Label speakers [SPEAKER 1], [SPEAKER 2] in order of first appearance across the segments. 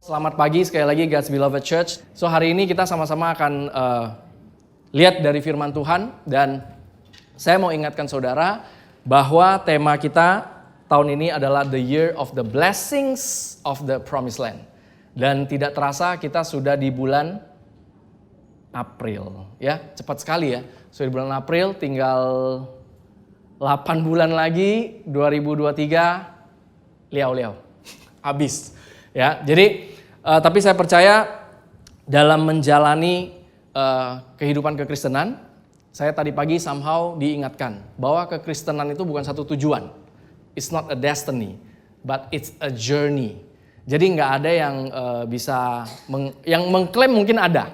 [SPEAKER 1] Selamat pagi sekali lagi God's Beloved Church. So hari ini kita sama-sama akan lihat dari firman Tuhan. Dan saya mau ingatkan saudara bahwa tema kita tahun ini adalah The Year of the Blessings of the Promised Land. Dan tidak terasa kita sudah di bulan April. Ya, cepat sekali ya. Sudah di bulan April, tinggal 8 bulan lagi 2023 liau-liau. Habis. Ya, jadi tapi saya percaya dalam menjalani kehidupan kekristenan, saya tadi pagi somehow diingatkan bahwa kekristenan itu bukan satu tujuan. It's not a destiny, but it's a journey. Jadi nggak ada yang bisa yang mengklaim mungkin ada,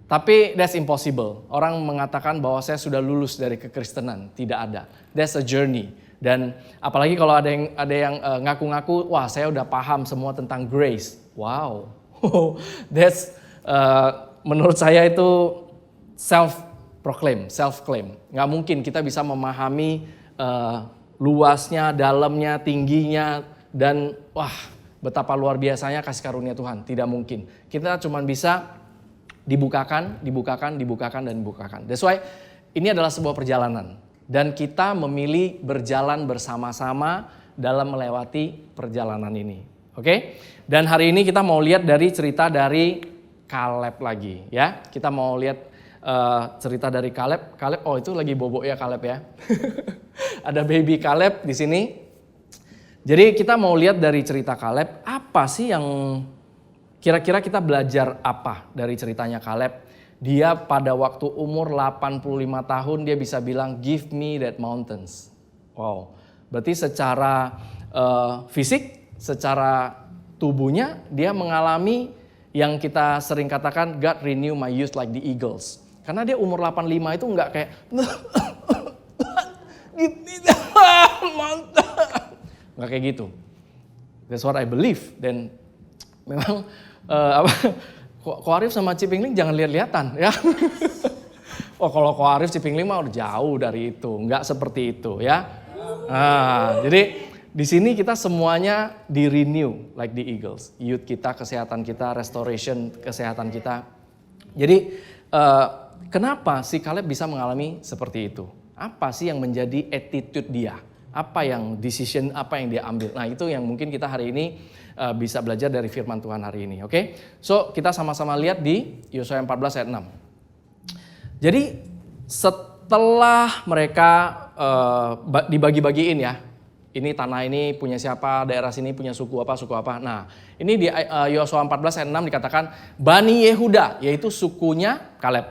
[SPEAKER 1] tapi that's impossible. Orang mengatakan bahwa saya sudah lulus dari kekristenan, tidak ada. That's a journey. Dan apalagi kalau ada yang ngaku-ngaku, wah saya udah paham semua tentang grace. Wow, that's menurut saya itu self-proclaim, self-claim. Nggak mungkin kita bisa memahami luasnya, dalamnya, tingginya, dan wah betapa luar biasanya kasih karunia Tuhan. Tidak mungkin. Kita cuma bisa dibukakan. That's why ini adalah sebuah perjalanan. Dan kita memilih berjalan bersama-sama dalam melewati perjalanan ini. Oke? Dan hari ini kita mau lihat dari cerita dari Kaleb lagi. Ya, kita mau lihat cerita dari Kaleb. Oh itu lagi bobok ya Kaleb ya. Ada baby Kaleb di sini. Jadi kita mau lihat dari cerita Kaleb. Apa sih yang kira-kira kita belajar apa dari ceritanya Kaleb? Dia pada waktu umur 85 tahun dia bisa bilang give me that mountains. Wow. Berarti secara fisik, secara tubuhnya dia mengalami yang kita sering katakan God renew my youth like the eagles. Karena dia umur 85 itu enggak kayak give me that mountain. Enggak kayak gitu. That's what I believe. Dan memang Ko Arif sama Cipingling jangan lihat-lihatan ya. Oh kalau Ko Arif Cipingling mah udah jauh dari itu, enggak seperti itu ya. Nah, jadi di sini kita semuanya di renew like the eagles. Youth kita, kesehatan kita, restoration kesehatan kita. Jadi kenapa si Kaleb bisa mengalami seperti itu? Apa sih yang menjadi attitude dia? Apa yang decision, apa yang dia ambil? Nah itu yang mungkin kita hari ini bisa belajar dari firman Tuhan hari ini. Oke? So kita sama-sama lihat di Yosua 14 ayat 6. Jadi setelah mereka dibagi-bagiin ya. Ini tanah ini punya siapa, daerah sini punya suku apa. Nah ini di Yosua 14 ayat 6 dikatakan Bani Yehuda, yaitu sukunya Kaleb,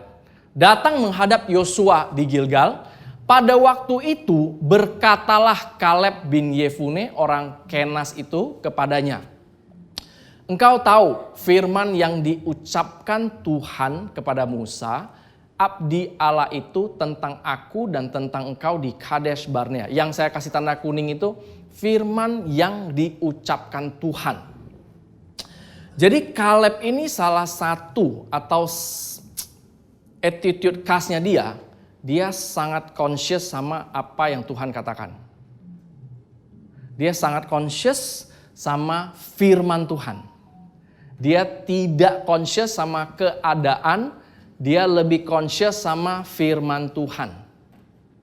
[SPEAKER 1] datang menghadap Yosua di Gilgal. Pada waktu itu berkatalah Kaleb bin Yefune orang Kenas itu kepadanya, engkau tahu firman yang diucapkan Tuhan kepada Musa, abdi Allah itu tentang aku dan tentang engkau di Kadesh Barnea. Yang saya kasih tanda kuning itu firman yang diucapkan Tuhan. Jadi Kaleb ini salah satu atau attitude khasnya dia sangat conscious sama apa yang Tuhan katakan. Dia sangat conscious sama firman Tuhan. Dia tidak conscious sama keadaan, dia lebih conscious sama firman Tuhan.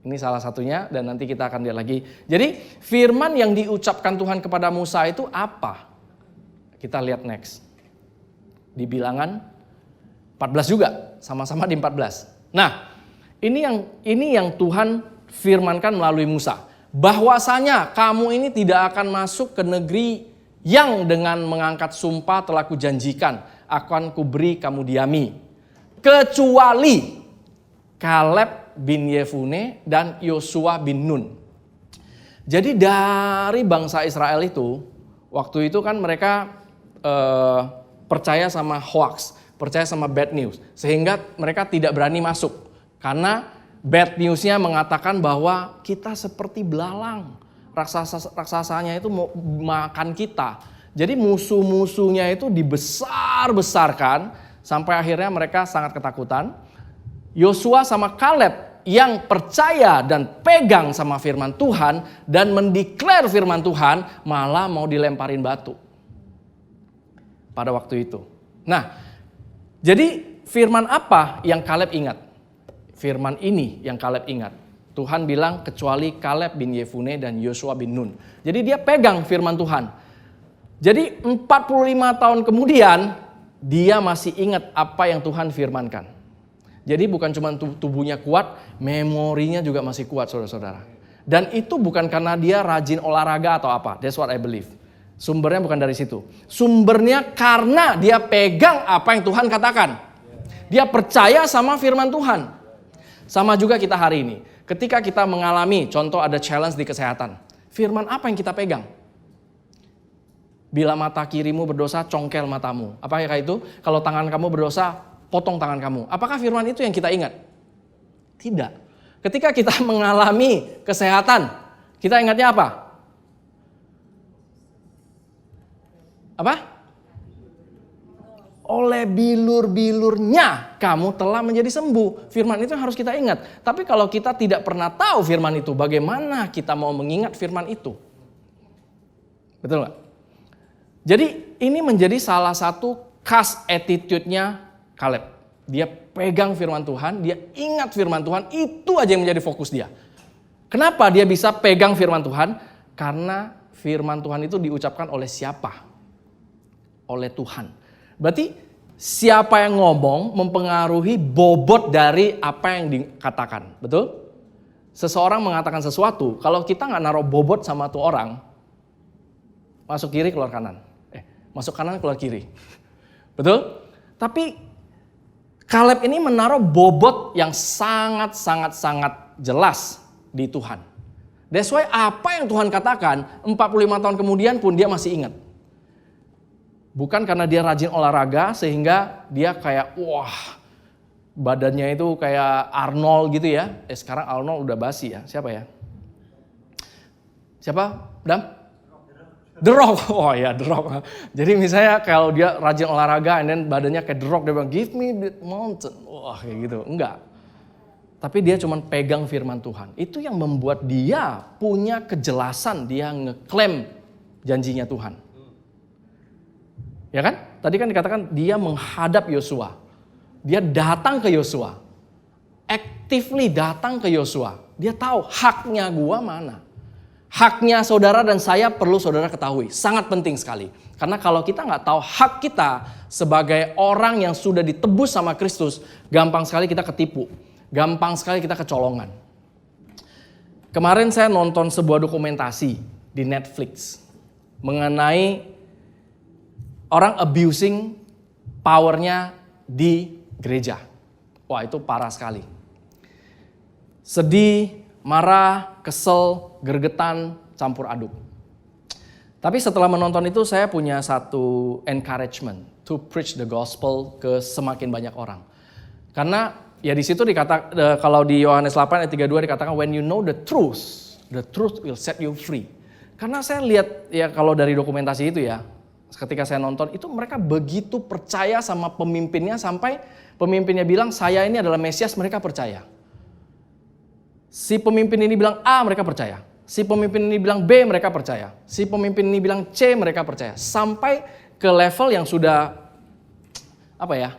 [SPEAKER 1] Ini salah satunya dan nanti kita akan lihat lagi. Jadi firman yang diucapkan Tuhan kepada Musa itu apa? Kita lihat next. Di Bilangan 14 juga, sama-sama di 14. Nah, ini yang Tuhan firmankan melalui Musa. Bahwasanya kamu ini tidak akan masuk ke negeri yang dengan mengangkat sumpah telah kujanjikan akan kuberi kamu diami. Kecuali Kaleb bin Yefune dan Yosua bin Nun. Jadi dari bangsa Israel itu, waktu itu kan mereka percaya sama hoax, percaya sama bad news. Sehingga mereka tidak berani masuk. Karena bad newsnya mengatakan bahwa kita seperti belalang. Raksasanya itu mau makan kita. Jadi musuh-musuhnya itu dibesar-besarkan. Sampai akhirnya mereka sangat ketakutan. Yosua sama Kaleb yang percaya dan pegang sama firman Tuhan. Dan mendeklar firman Tuhan malah mau dilemparin batu. pada waktu itu. Nah, jadi firman apa yang Kaleb ingat? Firman ini yang Kaleb ingat. Tuhan bilang kecuali Kaleb bin Yefune dan Yosua bin Nun. Jadi dia pegang firman Tuhan. Jadi 45 tahun kemudian dia masih ingat apa yang Tuhan firmankan. Jadi bukan cuma tubuhnya kuat, memorinya juga masih kuat saudara-saudara. Dan itu bukan karena dia rajin olahraga atau apa. That's what I believe. Sumbernya bukan dari situ. Sumbernya karena dia pegang apa yang Tuhan katakan. Dia percaya sama firman Tuhan. Sama juga kita hari ini. Ketika kita mengalami, contoh ada challenge di kesehatan. Firman apa yang kita pegang? Bila mata kirimu berdosa, congkel matamu. Apakah itu? Kalau tangan kamu berdosa, potong tangan kamu. Apakah firman itu yang kita ingat? Tidak. Ketika kita mengalami kesehatan, kita ingatnya apa? Apa? Oleh bilur-bilurnya kamu telah menjadi sembuh. Firman itu yang harus kita ingat. Tapi kalau kita tidak pernah tahu firman itu, bagaimana kita mau mengingat firman itu? Betul nggak? Jadi ini menjadi salah satu khas attitude-nya Kaleb. Dia pegang firman Tuhan, dia ingat firman Tuhan, itu aja yang menjadi fokus dia. Kenapa dia bisa pegang firman Tuhan? Karena firman Tuhan itu diucapkan oleh siapa? Oleh Tuhan. Berarti siapa yang ngomong mempengaruhi bobot dari apa yang dikatakan. Betul? Seseorang mengatakan sesuatu, kalau kita nggak naruh bobot sama tuh orang, masuk kiri keluar kanan. Masuk kanan keluar kiri. Betul? Tapi Kaleb ini menaruh bobot yang sangat jelas di Tuhan. That's why apa yang Tuhan katakan 45 tahun kemudian pun dia masih ingat. Bukan karena dia rajin olahraga sehingga dia kayak wah badannya itu kayak Arnold gitu ya. Sekarang Arnold udah basi ya. Siapa ya? Siapa? Dam? The Rock. Oh ya The Rock. Jadi misalnya kalau dia rajin olahraga and then badannya kayak The Rock. Dia bilang give me the mountain. Wah kayak gitu. Enggak. Tapi dia cuma pegang firman Tuhan. Itu yang membuat dia punya kejelasan. Dia ngeklaim janjinya Tuhan. Ya kan? Tadi kan dikatakan dia menghadap Yosua. Dia datang ke Yosua. Actively datang ke Yosua. Dia tahu haknya gua mana. Haknya saudara dan saya perlu saudara ketahui. Sangat penting sekali. Karena kalau kita nggak tahu hak kita sebagai orang yang sudah ditebus sama Kristus, gampang sekali kita ketipu. Gampang sekali kita kecolongan. Kemarin saya nonton sebuah dokumentasi di Netflix mengenai orang abusing powernya di gereja. Wah itu parah sekali. Sedih, marah, kesel, gergetan, campur aduk. Tapi setelah menonton itu saya punya satu encouragement to preach the gospel ke semakin banyak orang. Karena ya di situ dikatakan kalau di Yohanes 8 ayat 32 dikatakan when you know the truth will set you free. Karena saya lihat ya kalau dari dokumentasi itu ya, ketika saya nonton itu mereka begitu percaya sama pemimpinnya sampai pemimpinnya bilang saya ini adalah Mesias, mereka percaya. Si pemimpin ini bilang A, mereka percaya. Si pemimpin ini bilang B, mereka percaya. Si pemimpin ini bilang C, mereka percaya. Sampai ke level yang sudah apa ya?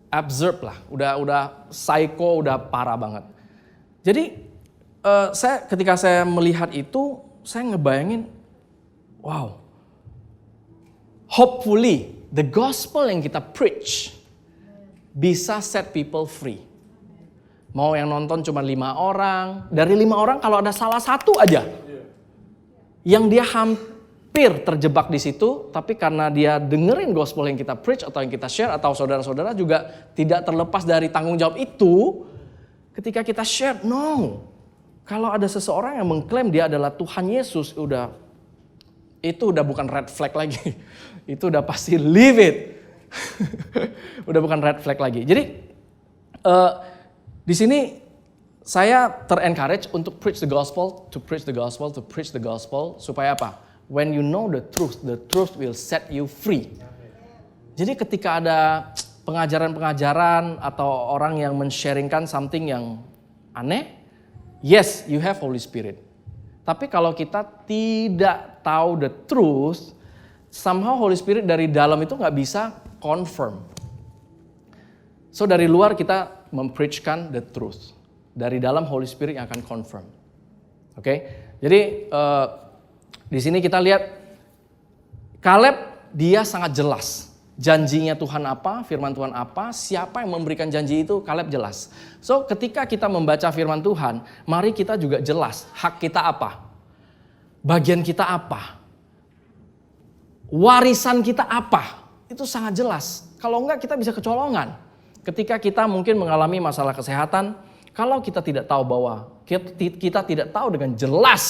[SPEAKER 1] Absurd lah, udah psycho, udah parah banget. Jadi ketika saya melihat itu, saya ngebayangin, wow. Hopefully, the gospel yang kita preach bisa set people free. Mau yang nonton cuma 5 orang, dari 5 orang kalau ada salah satu aja yang dia hampir terjebak di situ, tapi karena dia dengerin gospel yang kita preach atau yang kita share atau saudara-saudara juga tidak terlepas dari tanggung jawab itu, ketika kita share, no. Kalau ada seseorang yang mengklaim dia adalah Tuhan Yesus, itu udah bukan red flag lagi. Itu udah pasti leave it. Udah bukan red flag lagi. Jadi di sini saya ter-encourage untuk preach the gospel, to preach the gospel supaya apa? When you know the truth will set you free. Jadi ketika ada pengajaran-pengajaran atau orang yang men-sharingkan something yang aneh, yes, you have Holy Spirit. Tapi kalau kita tidak tahu the truth, somehow Holy Spirit dari dalam itu nggak bisa confirm. So dari luar kita mempreachkan the truth. Dari dalam Holy Spirit yang akan confirm. Oke? Jadi di sini kita lihat Kaleb dia sangat jelas. Janjinya Tuhan apa, firman Tuhan apa, siapa yang memberikan janji itu Kaleb jelas. So ketika kita membaca firman Tuhan, mari kita juga jelas hak kita apa. Bagian kita apa. Warisan kita apa. Itu sangat jelas. Kalau enggak kita bisa kecolongan. Ketika kita mungkin mengalami masalah kesehatan, kalau kita tidak tahu bahwa kita tidak tahu dengan jelas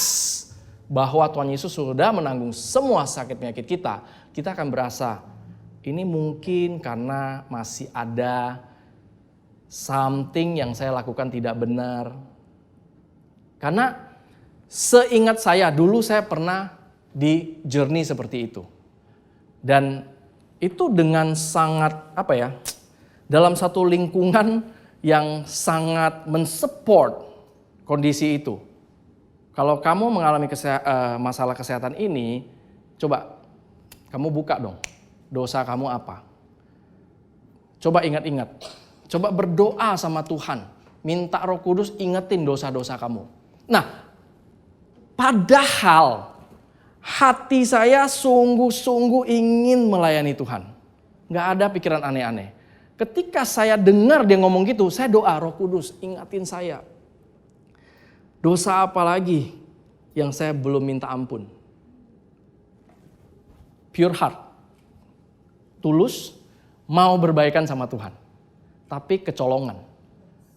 [SPEAKER 1] bahwa Tuhan Yesus sudah menanggung semua sakit penyakit kita, kita akan berasa ini mungkin karena masih ada something yang saya lakukan tidak benar. Karena seingat saya dulu saya pernah di journey seperti itu. Dan itu dengan sangat dalam satu lingkungan yang sangat mensupport kondisi itu. Kalau kamu mengalami masalah kesehatan ini, coba kamu buka dong, dosa kamu apa? Coba ingat-ingat, coba berdoa sama Tuhan, minta Roh Kudus ingetin dosa-dosa kamu. Nah, padahal hati saya sungguh-sungguh ingin melayani Tuhan. Gak ada pikiran aneh-aneh. Ketika saya dengar dia ngomong gitu, saya doa, Roh Kudus ingatin saya. Dosa apa lagi yang saya belum minta ampun? Pure heart. Tulus, mau berbaikan sama Tuhan. Tapi kecolongan.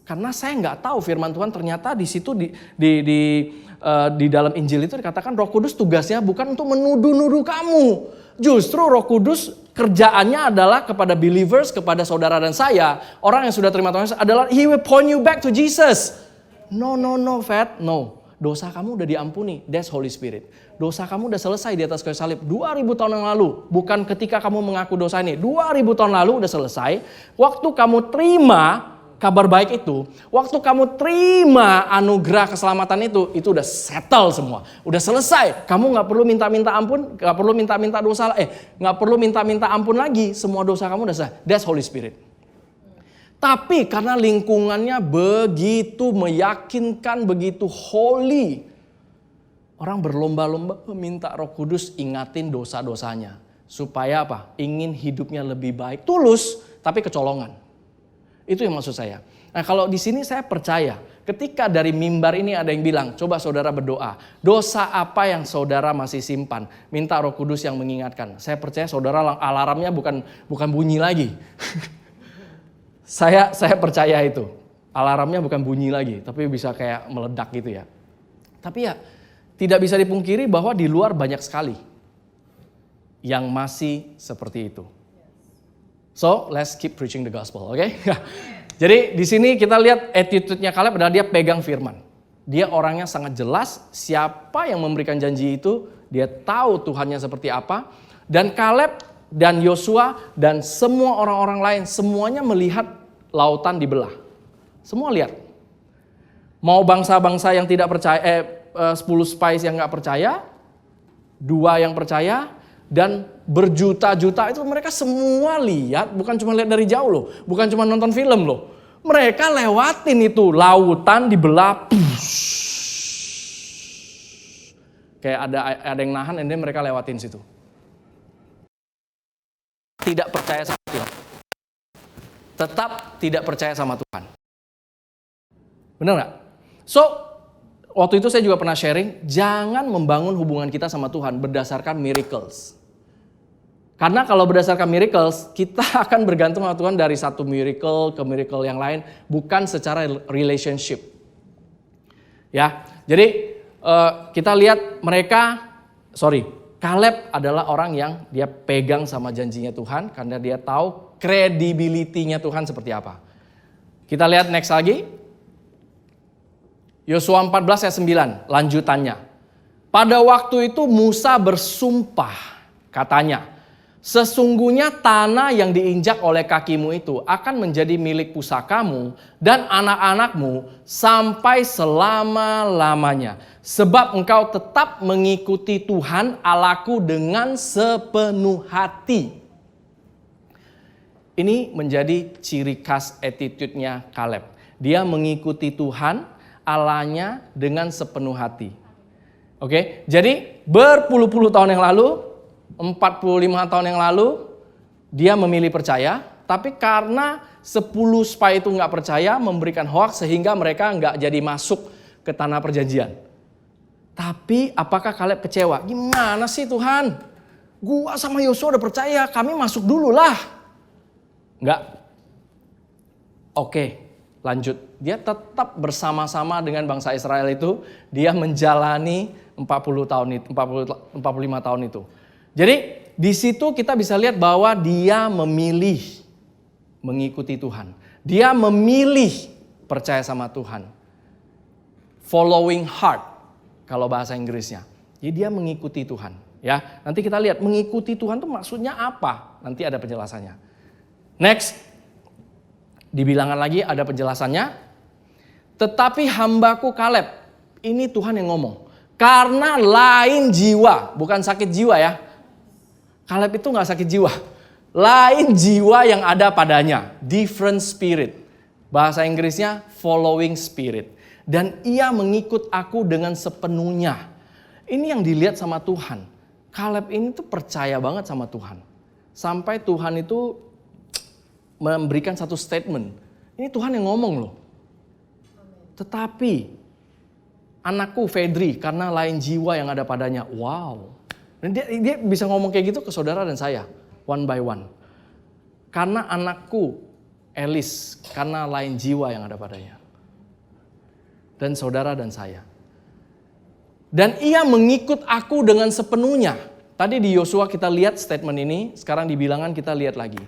[SPEAKER 1] Karena saya nggak tahu firman Tuhan ternyata di situ di dalam Injil itu dikatakan Roh Kudus tugasnya bukan untuk menuduh-nuduh kamu. Justru Roh Kudus kerjaannya adalah kepada believers, kepada saudara dan saya, orang yang sudah terima Tuhan Yesus adalah He will point you back to Jesus. No, Fat, no. Dosa kamu udah diampuni, that's Holy Spirit. Dosa kamu udah selesai di atas kayu salib 2000 tahun yang lalu. Bukan ketika kamu mengaku dosa ini, 2000 tahun lalu udah selesai. Waktu kamu terima kabar baik itu, waktu kamu terima anugerah keselamatan itu udah settle semua, udah selesai. Kamu nggak perlu minta ampun, nggak perlu minta dosa, nggak perlu minta ampun lagi. Semua dosa kamu udah selesai. That's Holy Spirit. Tapi karena lingkungannya begitu meyakinkan, begitu holy, orang berlomba-lomba meminta Roh Kudus ingatin dosa-dosanya, supaya apa? Ingin hidupnya lebih baik, tulus, tapi kecolongan. Itu yang maksud saya. Nah kalau di sini saya percaya ketika dari mimbar ini ada yang bilang, coba saudara berdoa. Dosa apa yang saudara masih simpan? Minta Roh Kudus yang mengingatkan. Saya percaya saudara alarmnya bukan bunyi lagi. Saya percaya itu. Alarmnya bukan bunyi lagi, tapi bisa kayak meledak gitu ya. Tapi ya tidak bisa dipungkiri bahwa di luar banyak sekali yang masih seperti itu. So, let's keep preaching the gospel, oke? Jadi di sini kita lihat attitude-nya Kaleb adalah dia pegang firman. Dia orangnya sangat jelas siapa yang memberikan janji itu, dia tahu Tuhannya seperti apa. Dan Kaleb dan Yosua dan semua orang-orang lain semuanya melihat lautan dibelah. Semua lihat. Mau bangsa-bangsa yang tidak percaya, 10 spies yang gak percaya, 2 yang percaya, dan berjuta-juta itu mereka semua lihat, bukan cuma lihat dari jauh loh, bukan cuma nonton film loh. Mereka lewatin itu lautan dibelah. Kayak ada yang nahan, dan mereka lewatin situ. Tidak percaya sama Tuhan. Tetap tidak percaya sama Tuhan. Benar gak? So, waktu itu saya juga pernah sharing, jangan membangun hubungan kita sama Tuhan berdasarkan miracles. Karena kalau berdasarkan miracles, kita akan bergantung sama Tuhan dari satu miracle ke miracle yang lain, bukan secara relationship. Ya, jadi kita lihat Kaleb adalah orang yang dia pegang sama janjinya Tuhan karena dia tahu credibility-nya Tuhan seperti apa. Kita lihat next lagi. Yosua 14 ayat 9, lanjutannya. Pada waktu itu Musa bersumpah, katanya, Sesungguhnya tanah yang diinjak oleh kakimu itu akan menjadi milik pusakamu dan anak-anakmu sampai selama-lamanya. Sebab engkau tetap mengikuti Tuhan Allahku dengan sepenuh hati. Ini menjadi ciri khas attitude-nya Kaleb. Dia mengikuti Tuhan Allahnya dengan sepenuh hati. Oke, jadi berpuluh-puluh tahun yang lalu, 45 tahun yang lalu, dia memilih percaya, tapi karena 10 spy itu nggak percaya, memberikan hoax sehingga mereka nggak jadi masuk ke tanah perjanjian. Tapi apakah Kaleb kecewa? Gimana sih Tuhan? Gua sama Yosua udah percaya, kami masuk dulu lah. Nggak. Oke, lanjut. Dia tetap bersama-sama dengan bangsa Israel itu, dia menjalani 45 tahun itu. Jadi di situ kita bisa lihat bahwa dia memilih mengikuti Tuhan. Dia memilih percaya sama Tuhan. Following heart kalau bahasa Inggrisnya. Jadi dia mengikuti Tuhan. Ya, nanti kita lihat mengikuti Tuhan itu maksudnya apa? Nanti ada penjelasannya. Next, di bilangan lagi ada penjelasannya. Tetapi hambaku Kaleb, ini Tuhan yang ngomong. Karena lain jiwa, bukan sakit jiwa ya. Kaleb itu gak sakit jiwa. Lain jiwa yang ada padanya. Different spirit. Bahasa Inggrisnya following spirit. Dan ia mengikut aku dengan sepenuhnya. Ini yang dilihat sama Tuhan. Kaleb ini tuh percaya banget sama Tuhan. Sampai Tuhan itu memberikan satu statement. Ini Tuhan yang ngomong loh. Tetapi anakku Fedri karena lain jiwa yang ada padanya. Wow. Dan dia bisa ngomong kayak gitu ke saudara dan saya. One by one. Karena anakku Elis karena lain jiwa yang ada padanya. Dan saudara dan saya. Dan ia mengikut aku dengan sepenuhnya. Tadi di Yosua kita lihat statement ini. Sekarang di bilangan kita lihat lagi.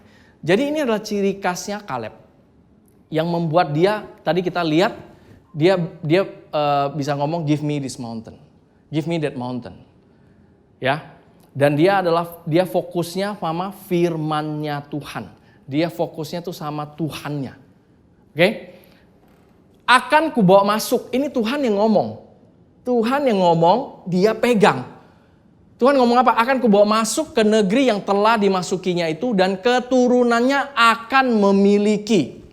[SPEAKER 1] Jadi ini adalah ciri khasnya Kaleb. Yang membuat dia, tadi kita lihat. Dia bisa ngomong give me this mountain. Give me that mountain. Ya, dan dia fokusnya sama firman-Nya Tuhan. Dia fokusnya tuh sama Tuhannya. Oke? Akan kubawa masuk. Ini Tuhan yang ngomong. Tuhan yang ngomong, dia pegang. Tuhan ngomong apa? Akan kubawa masuk ke negeri yang telah dimasukinya itu dan keturunannya akan memiliki.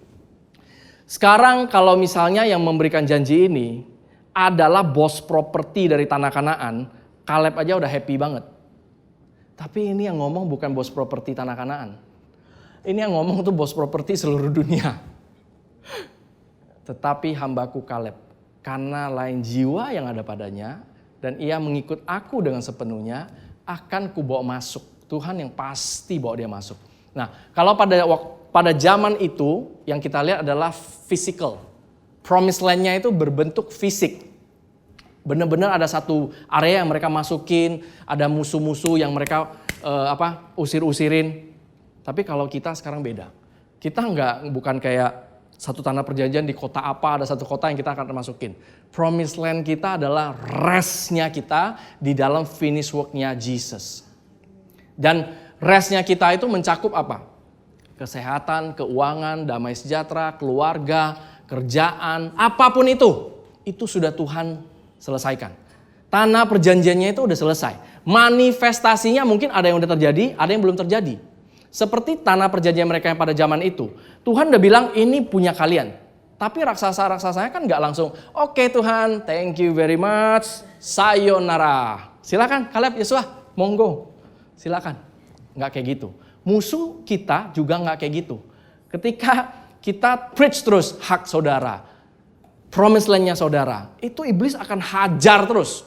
[SPEAKER 1] Sekarang kalau misalnya yang memberikan janji ini adalah bos properti dari tanah Kanaan, Kaleb aja udah happy banget. Tapi ini yang ngomong bukan bos properti tanah Kanaan. Ini yang ngomong tuh bos properti seluruh dunia. Tetapi hambaku Kaleb, karena lain jiwa yang ada padanya, dan ia mengikut aku dengan sepenuhnya, akan kubawa masuk. Tuhan yang pasti bawa dia masuk. Nah, kalau pada zaman itu, yang kita lihat adalah physical. Promised land-nya itu berbentuk fisik. Benar-benar ada satu area yang mereka masukin, ada musuh-musuh yang mereka usir-usirin. Tapi kalau kita sekarang beda. Kita bukan kayak satu tanah perjanjian di kota apa, ada satu kota yang kita akan masukin. Promised land kita adalah restnya kita di dalam finish work-nya Jesus. Dan restnya kita itu mencakup apa? Kesehatan, keuangan, damai sejahtera, keluarga, kerjaan, apapun itu sudah Tuhan selesaikan. Tanah perjanjiannya itu udah selesai. Manifestasinya mungkin ada yang udah terjadi, ada yang belum terjadi. Seperti tanah perjanjian mereka yang pada zaman itu. Tuhan udah bilang ini punya kalian. Tapi raksasa-raksasanya kan gak langsung, oke Tuhan, thank you very much, sayonara. Silakan Kaleb, Yosua, monggo. Silakan. Gak kayak gitu. Musuh kita juga gak kayak gitu. Ketika kita preach terus hak saudara, promised land-nya saudara, itu iblis akan hajar terus.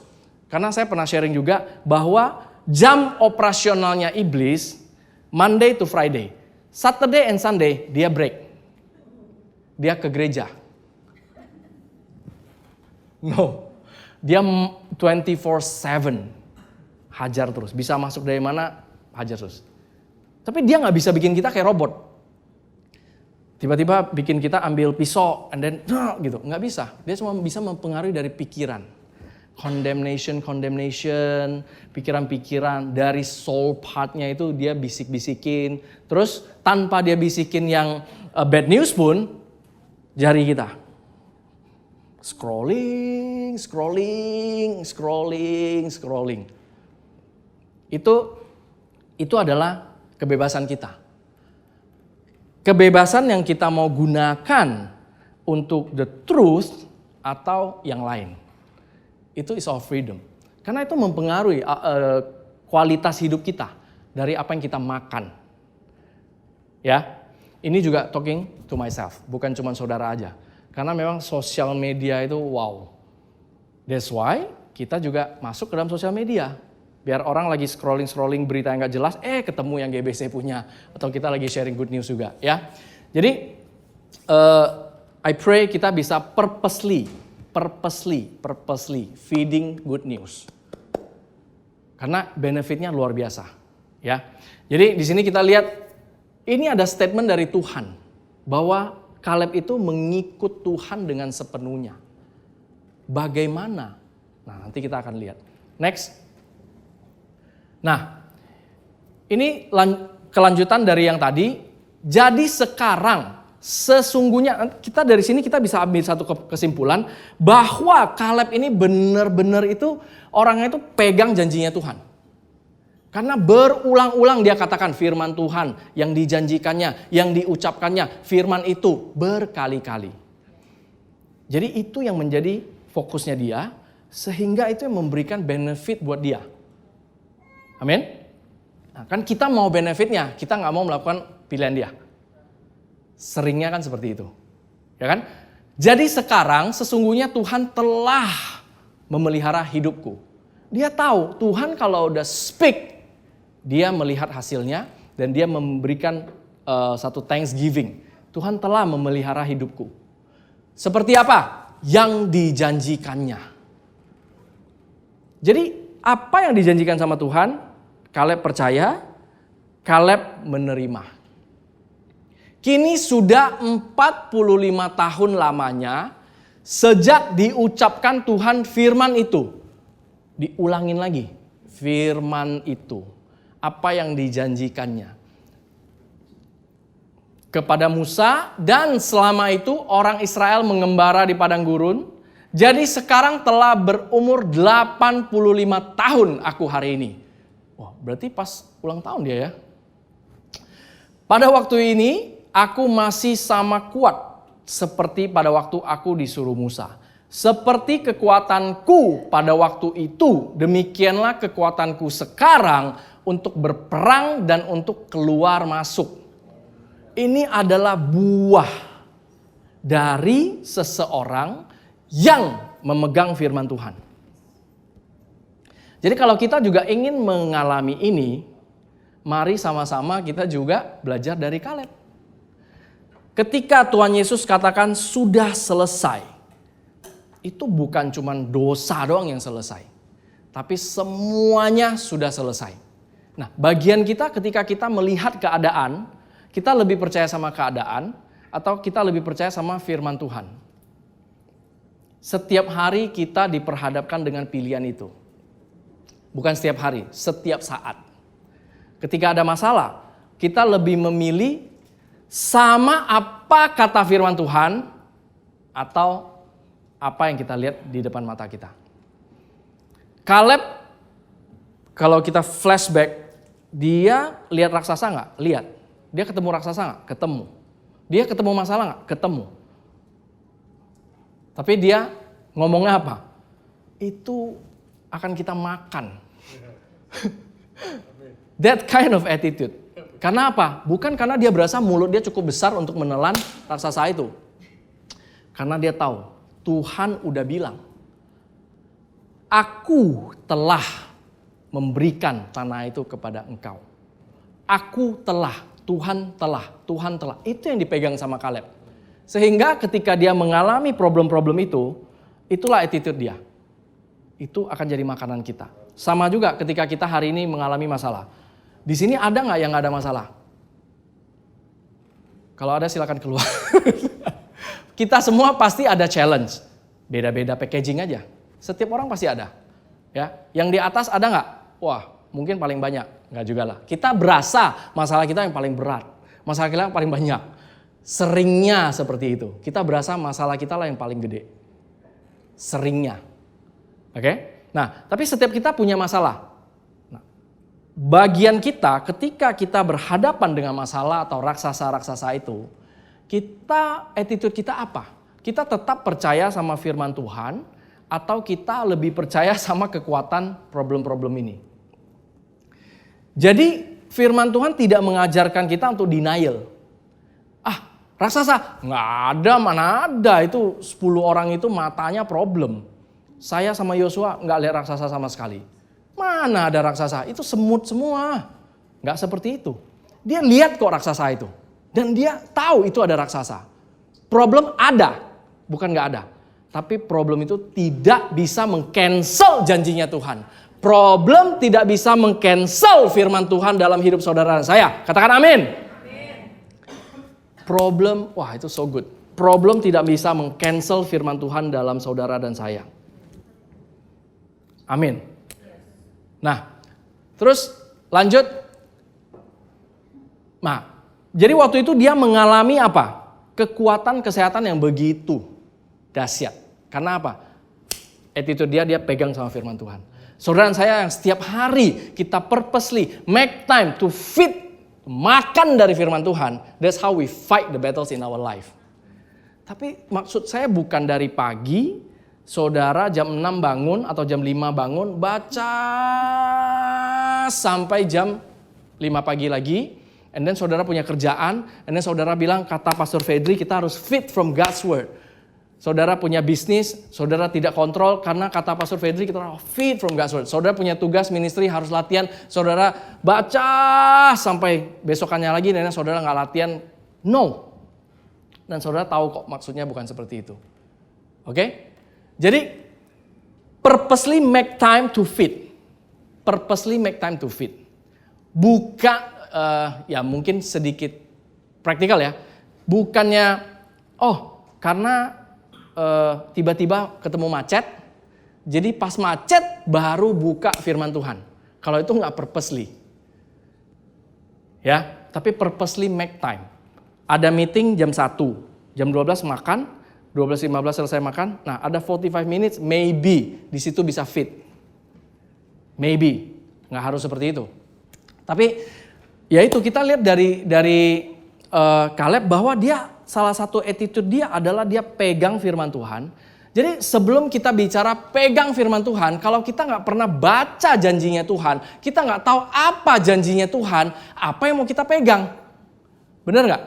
[SPEAKER 1] Karena saya pernah sharing juga bahwa jam operasionalnya iblis Monday to Friday. Saturday and Sunday dia break. Dia ke gereja. No. Dia 24/7 hajar terus. Bisa masuk dari mana, hajar terus. Tapi dia gak bisa bikin kita kayak robot. Tiba-tiba bikin kita ambil pisau and then gitu. Gak bisa. Dia cuma bisa mempengaruhi dari pikiran. condemnation, pikiran-pikiran dari soul part-nya itu dia bisik-bisikin. Terus tanpa dia bisikin yang bad news pun, jari kita scrolling. Itu adalah kebebasan kita. Kebebasan yang kita mau gunakan untuk the truth atau yang lain. Itu is our freedom. Karena itu mempengaruhi kualitas hidup kita dari apa yang kita makan. Ya, ini juga talking to myself, bukan cuma saudara aja. Karena memang sosial media itu wow. That's why kita juga masuk ke dalam sosial media. Biar orang lagi scrolling berita yang gak jelas, ketemu yang GBC punya. Atau kita lagi sharing good news juga. Ya, jadi I pray kita bisa purposely feeding good news. Karena benefitnya luar biasa, ya. Jadi di sini kita lihat ini ada statement dari Tuhan bahwa Kaleb itu mengikut Tuhan dengan sepenuhnya. Bagaimana? Nah, nanti kita akan lihat. Next. Nah, ini kelanjutan dari yang tadi. Jadi sekarang sesungguhnya kita dari sini kita bisa ambil satu kesimpulan bahwa Kaleb ini benar-benar itu orangnya itu pegang janjinya Tuhan. Karena berulang-ulang dia katakan firman Tuhan yang dijanjikannya, yang diucapkannya, firman itu berkali-kali. Jadi itu yang menjadi fokusnya dia sehingga itu yang memberikan benefit buat dia. Amin. Nah, kan kita mau benefitnya, kita nggak mau melakukan pilihan dia. Seringnya kan seperti itu, ya kan? Jadi sekarang sesungguhnya Tuhan telah memelihara hidupku. Dia tahu Tuhan kalau udah speak, dia melihat hasilnya dan dia memberikan satu thanksgiving. Tuhan telah memelihara hidupku. Seperti apa? Yang dijanjikannya. Jadi apa yang dijanjikan sama Tuhan, Kaleb percaya, Kaleb menerima. Kini sudah 45 tahun lamanya sejak diucapkan Tuhan firman itu. Diulangin lagi firman itu. Apa yang dijanjikannya. Kepada Musa dan selama itu orang Israel mengembara di padang gurun. Jadi sekarang telah berumur 85 tahun aku hari ini. Wah, berarti pas ulang tahun dia ya. Pada waktu ini aku masih sama kuat seperti pada waktu aku disuruh Musa. Seperti kekuatanku pada waktu itu, demikianlah kekuatanku sekarang untuk berperang dan untuk keluar masuk. Ini adalah buah dari seseorang yang memegang firman Tuhan. Jadi kalau kita juga ingin mengalami ini, mari sama-sama kita juga belajar dari Kaleb. Ketika Tuhan Yesus katakan sudah selesai, itu bukan cuma dosa doang yang selesai. Tapi semuanya sudah selesai. Nah, bagian kita ketika kita melihat keadaan, kita lebih percaya sama keadaan atau kita lebih percaya sama firman Tuhan. Setiap hari kita diperhadapkan dengan pilihan itu. Bukan setiap hari, setiap saat. Ketika ada masalah, kita lebih memilih sama apa kata firman Tuhan atau apa yang kita lihat di depan mata kita. Kaleb, kalau kita flashback, dia lihat raksasa nggak? Lihat. Dia ketemu raksasa nggak? Ketemu. Dia ketemu masalah nggak? Ketemu. Tapi dia ngomongnya apa? Itu akan kita makan. That kind of attitude. Karena apa? Bukan karena dia berasa mulut dia cukup besar untuk menelan raksasa itu. Karena dia tahu Tuhan udah bilang, aku telah memberikan tanah itu kepada engkau. Aku telah, Tuhan telah. Itu yang dipegang sama Kaleb. Sehingga ketika dia mengalami problem-problem itu, itulah attitude dia. Itu akan jadi makanan kita. Sama juga ketika kita hari ini mengalami masalah. Di sini ada nggak yang nggak ada masalah? Kalau ada silakan keluar. Kita semua pasti ada challenge. Beda-beda packaging aja. Setiap orang pasti ada. Ya, yang di atas ada nggak? Wah, mungkin paling banyak. Nggak juga lah. Kita berasa masalah kita yang paling berat. Masalah kita yang paling banyak. Seringnya seperti itu. Kita berasa masalah kita lah yang paling gede. Seringnya. Oke? Nah, tapi setiap kita punya masalah. Nah, bagian kita ketika kita berhadapan dengan masalah atau raksasa-raksasa itu, attitude kita apa? Kita tetap percaya sama firman Tuhan atau kita lebih percaya sama kekuatan problem-problem ini? Jadi firman Tuhan tidak mengajarkan kita untuk denial. Raksasa, nggak ada, mana ada, itu 10 orang itu matanya problem. Saya sama Yosua nggak lihat raksasa sama sekali. Mana ada raksasa, itu semut semua. Nggak seperti itu. Dia lihat kok raksasa itu. Dan dia tahu itu ada raksasa. Problem ada, bukan nggak ada. Tapi problem itu tidak bisa meng-cancel janjinya Tuhan. Problem tidak bisa meng-cancel firman Tuhan dalam hidup saudara dan saya. Katakan amin. Problem, wah itu so good. Problem tidak bisa meng-cancel firman Tuhan dalam saudara dan saya. Amin. Nah, terus lanjut. Nah, jadi waktu itu dia mengalami apa? Kekuatan kesehatan yang begitu dahsyat. Karena apa? Attitude dia pegang sama firman Tuhan. Saudara saya yang setiap hari kita purposely make time to feed, makan dari firman Tuhan. That's how we fight the battles in our life. Tapi maksud saya bukan dari pagi, saudara jam 6 bangun atau jam 5 bangun, baca sampai jam 5 pagi lagi. And then saudara punya kerjaan, and then saudara bilang, kata Pastor Fedri, kita harus feed from God's word. Saudara punya bisnis, saudara tidak kontrol karena kata Pastor Fedri kita harus feed from God's word. Saudara punya tugas ministry, harus latihan, saudara baca sampai besokannya lagi, dan saudara nggak latihan, no. Dan saudara tahu kok maksudnya bukan seperti itu. Oke? Jadi, purposely make time to feed. Purposely make time to feed. Buka, ya mungkin sedikit praktikal ya. Bukannya, karena tiba-tiba ketemu macet, jadi pas macet baru buka firman Tuhan. Kalau itu nggak purposely. Ya, tapi purposely make time. Ada meeting jam 1, jam 12 makan, 12.15 selesai makan. Nah, ada 45 minutes, maybe di situ bisa fit. Maybe, nggak harus seperti itu. Tapi ya itu kita lihat dari Kaleb bahwa dia salah satu attitude dia adalah dia pegang firman Tuhan. Jadi sebelum kita bicara pegang firman Tuhan, kalau kita nggak pernah baca janjinya Tuhan, kita nggak tahu apa janjinya Tuhan, apa yang mau kita pegang. Benar nggak?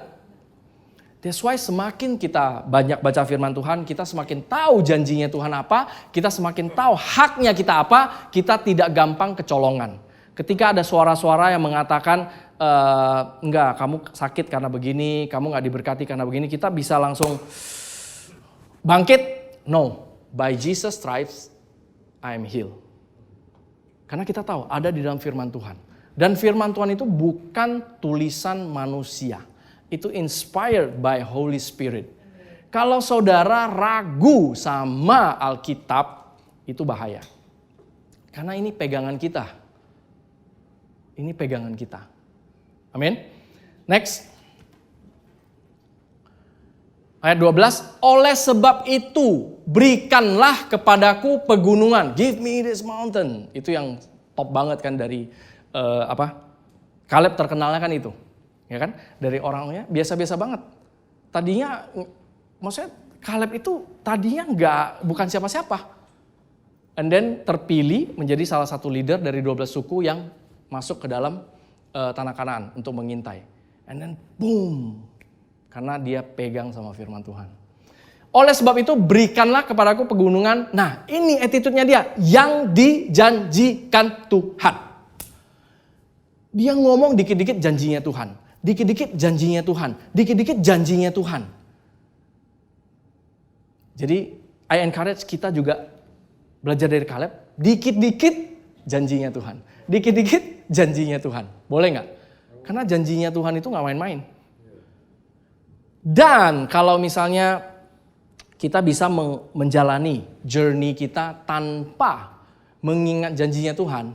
[SPEAKER 1] That's why semakin kita banyak baca firman Tuhan, kita semakin tahu janjinya Tuhan apa, kita semakin tahu haknya kita apa, kita tidak gampang kecolongan. Ketika ada suara-suara yang mengatakan, enggak, kamu sakit karena begini, kamu nggak diberkati karena begini, kita bisa langsung bangkit. No, by Jesus stripes I am healed. Karena kita tahu ada di dalam firman Tuhan. Dan firman Tuhan itu bukan tulisan manusia. Itu inspired by Holy Spirit. Kalau saudara ragu sama Alkitab, itu bahaya. Karena ini pegangan kita. Ini pegangan kita. Amin. Next. Ayat 12. Oleh sebab itu, berikanlah kepadaku pegunungan. Give me this mountain. Itu yang top banget kan dari Kaleb terkenalnya kan itu. Ya kan? Dari orangnya biasa-biasa banget. Tadinya, maksudnya Kaleb itu tadinya bukan siapa-siapa. And then terpilih menjadi salah satu leader dari 12 suku yang masuk ke dalam tanah Kanaan untuk mengintai. And then boom. Karena dia pegang sama firman Tuhan. Oleh sebab itu berikanlah kepadaku pegunungan. Nah ini attitude-nya dia. Yang dijanjikan Tuhan. Dia ngomong dikit-dikit janjinya Tuhan. Dikit-dikit janjinya Tuhan. Dikit-dikit janjinya Tuhan. Jadi I encourage kita juga belajar dari Kaleb. Dikit-dikit janjinya Tuhan. Dikit-dikit janjinya Tuhan. Boleh nggak? Karena janjinya Tuhan itu nggak main-main. Dan kalau misalnya kita bisa menjalani journey kita tanpa mengingat janjinya Tuhan,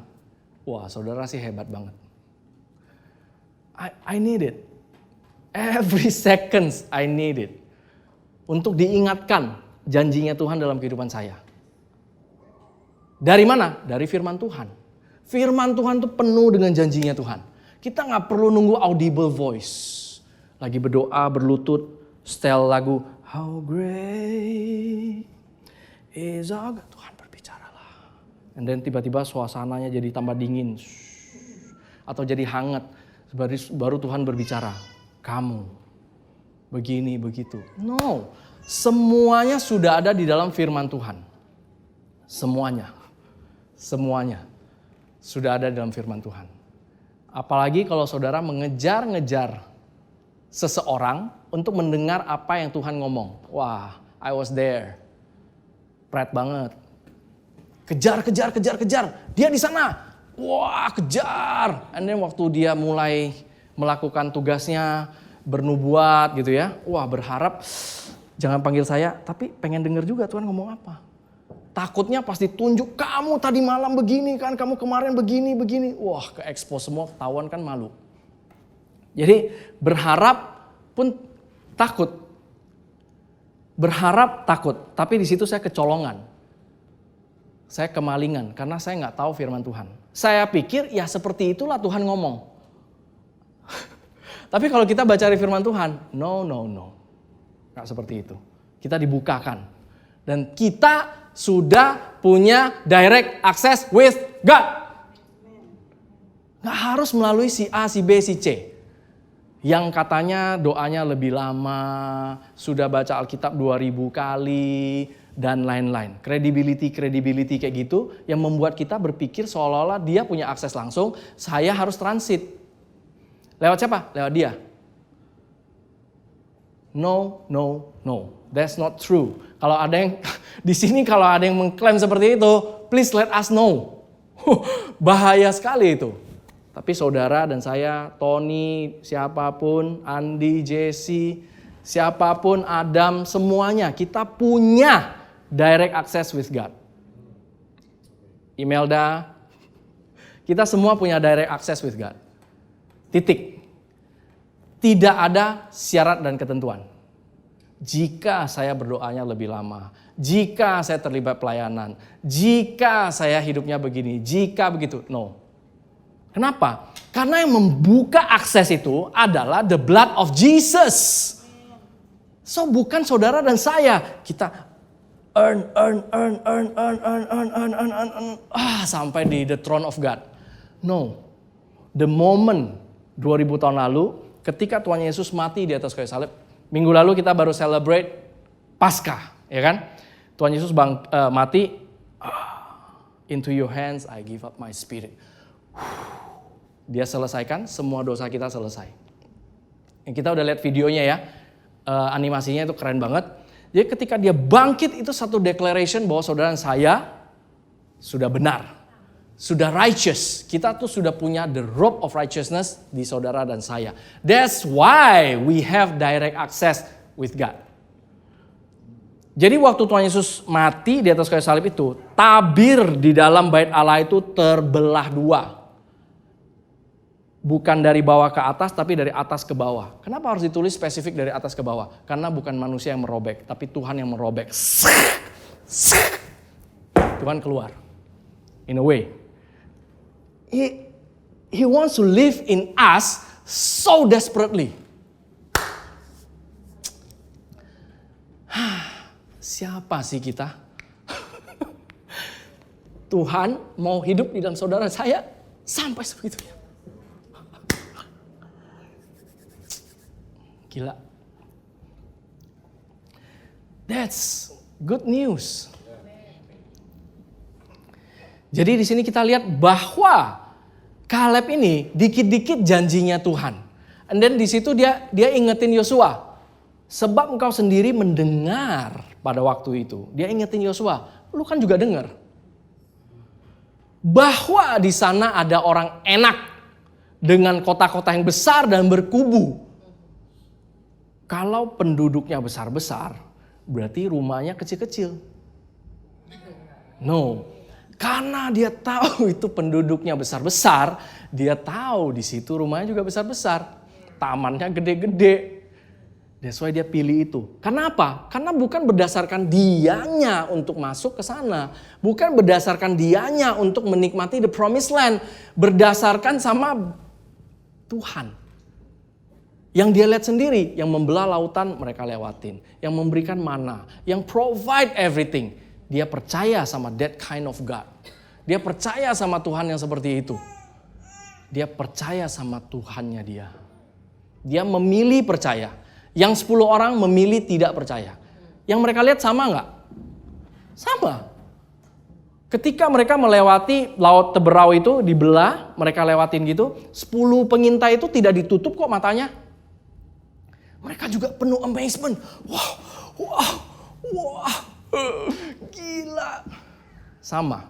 [SPEAKER 1] wah saudara sih hebat banget. I need it. Every seconds I need it. Untuk diingatkan janjinya Tuhan dalam kehidupan saya. Dari mana? Dari firman Tuhan. Firman Tuhan itu penuh dengan janjinya Tuhan. Kita gak perlu nunggu audible voice. Lagi berdoa, berlutut, setel lagu. How great is our God. Tuhan berbicaralah. And then tiba-tiba suasananya jadi tambah dingin. Atau jadi hangat. Baru Tuhan berbicara. Kamu begini, begitu. No. Semuanya sudah ada di dalam firman Tuhan. Semuanya sudah ada dalam firman Tuhan. Apalagi kalau saudara mengejar-ngejar seseorang untuk mendengar apa yang Tuhan ngomong. Wah, I was there. Pret banget. Kejar. Dia di sana. Wah, kejar. And then waktu dia mulai melakukan tugasnya, bernubuat gitu ya. Wah, berharap jangan panggil saya, tapi pengen denger juga Tuhan ngomong apa. Takutnya pasti tunjuk, kamu tadi malam begini kan, kamu kemarin begini. Wah, ke-expose semua, ketahuan kan malu. Jadi berharap pun takut. Berharap takut, tapi di situ saya kecolongan. Saya kemalingan karena saya nggak tahu firman Tuhan. Saya pikir ya seperti itulah Tuhan ngomong. Tapi kalau kita baca di firman Tuhan, no. Nggak seperti itu. Kita dibukakan. Dan kita sudah punya direct access with God. Nggak harus melalui si A, si B, si C. Yang katanya doanya lebih lama, sudah baca Alkitab 2000 kali, dan lain-lain. Credibility kayak gitu yang membuat kita berpikir seolah-olah dia punya akses langsung, saya harus transit. Lewat siapa? Lewat dia. No. That's not true. Kalau ada yang di sini kalau ada yang mengklaim seperti itu, please let us know. Bahaya sekali itu. Tapi saudara dan saya, Tony, siapapun, Andi, Jesse, siapapun, Adam, semuanya kita punya direct access with God. Imelda, kita semua punya direct access with God. Titik. Tidak ada syarat dan ketentuan. Jika saya berdoanya lebih lama, jika saya terlibat pelayanan, jika saya hidupnya begini, jika begitu, no. Kenapa? Karena yang membuka akses itu adalah the blood of Jesus. So bukan saudara dan saya, kita earn, sampai di the throne of God. No. The moment 2000 tahun lalu, ketika Tuhan Yesus mati di atas kayu salib, minggu lalu kita baru celebrate Paskah, ya kan? Tuhan Yesus mati, into your hands I give up my spirit. Dia selesaikan, semua dosa kita selesai. Yang kita udah lihat videonya ya, animasinya itu keren banget. Jadi ketika dia bangkit itu satu declaration bahwa saudara dan saya sudah benar. Sudah righteous. Kita tuh sudah punya the robe of righteousness di saudara dan saya. That's why we have direct access with God. Jadi waktu Tuhan Yesus mati di atas kayu salib itu, tabir di dalam bait Allah itu terbelah dua. Bukan dari bawah ke atas, tapi dari atas ke bawah. Kenapa harus ditulis spesifik dari atas ke bawah? Karena bukan manusia yang merobek, tapi Tuhan yang merobek. Tuhan keluar. In a way. He wants to live in us so desperately. Siapa sih kita? Tuhan mau hidup di dalam saudara saya sampai sebegitunya. Gila. That's good news. Jadi di sini kita lihat bahwa Kaleb ini dikit-dikit janjinya Tuhan. And then di situ dia ingetin Yosua. Sebab engkau sendiri mendengar pada waktu itu. Dia ingetin Yosua, lu kan juga dengar. Bahwa di sana ada orang enak dengan kota-kota yang besar dan berkubu. Kalau penduduknya besar-besar, berarti rumahnya kecil-kecil. No, karena dia tahu itu penduduknya besar-besar, dia tahu di situ rumahnya juga besar-besar, tamannya gede-gede. That's why dia pilih itu. Karena apa? Karena bukan berdasarkan dianya untuk masuk ke sana. Bukan berdasarkan dianya untuk menikmati the promised land. Berdasarkan sama Tuhan. Yang dia lihat sendiri. Yang membelah lautan mereka lewatin. Yang memberikan mana. Yang provide everything. Dia percaya sama that kind of God. Dia percaya sama Tuhan yang seperti itu. Dia percaya sama Tuhannya dia. Dia memilih percaya. Yang 10 orang memilih tidak percaya. Yang mereka lihat sama nggak? Sama. Ketika mereka melewati laut Teberau itu dibelah, mereka lewatin gitu, 10 pengintai itu tidak ditutup kok matanya. Mereka juga penuh amazement. Wah, gila. Sama.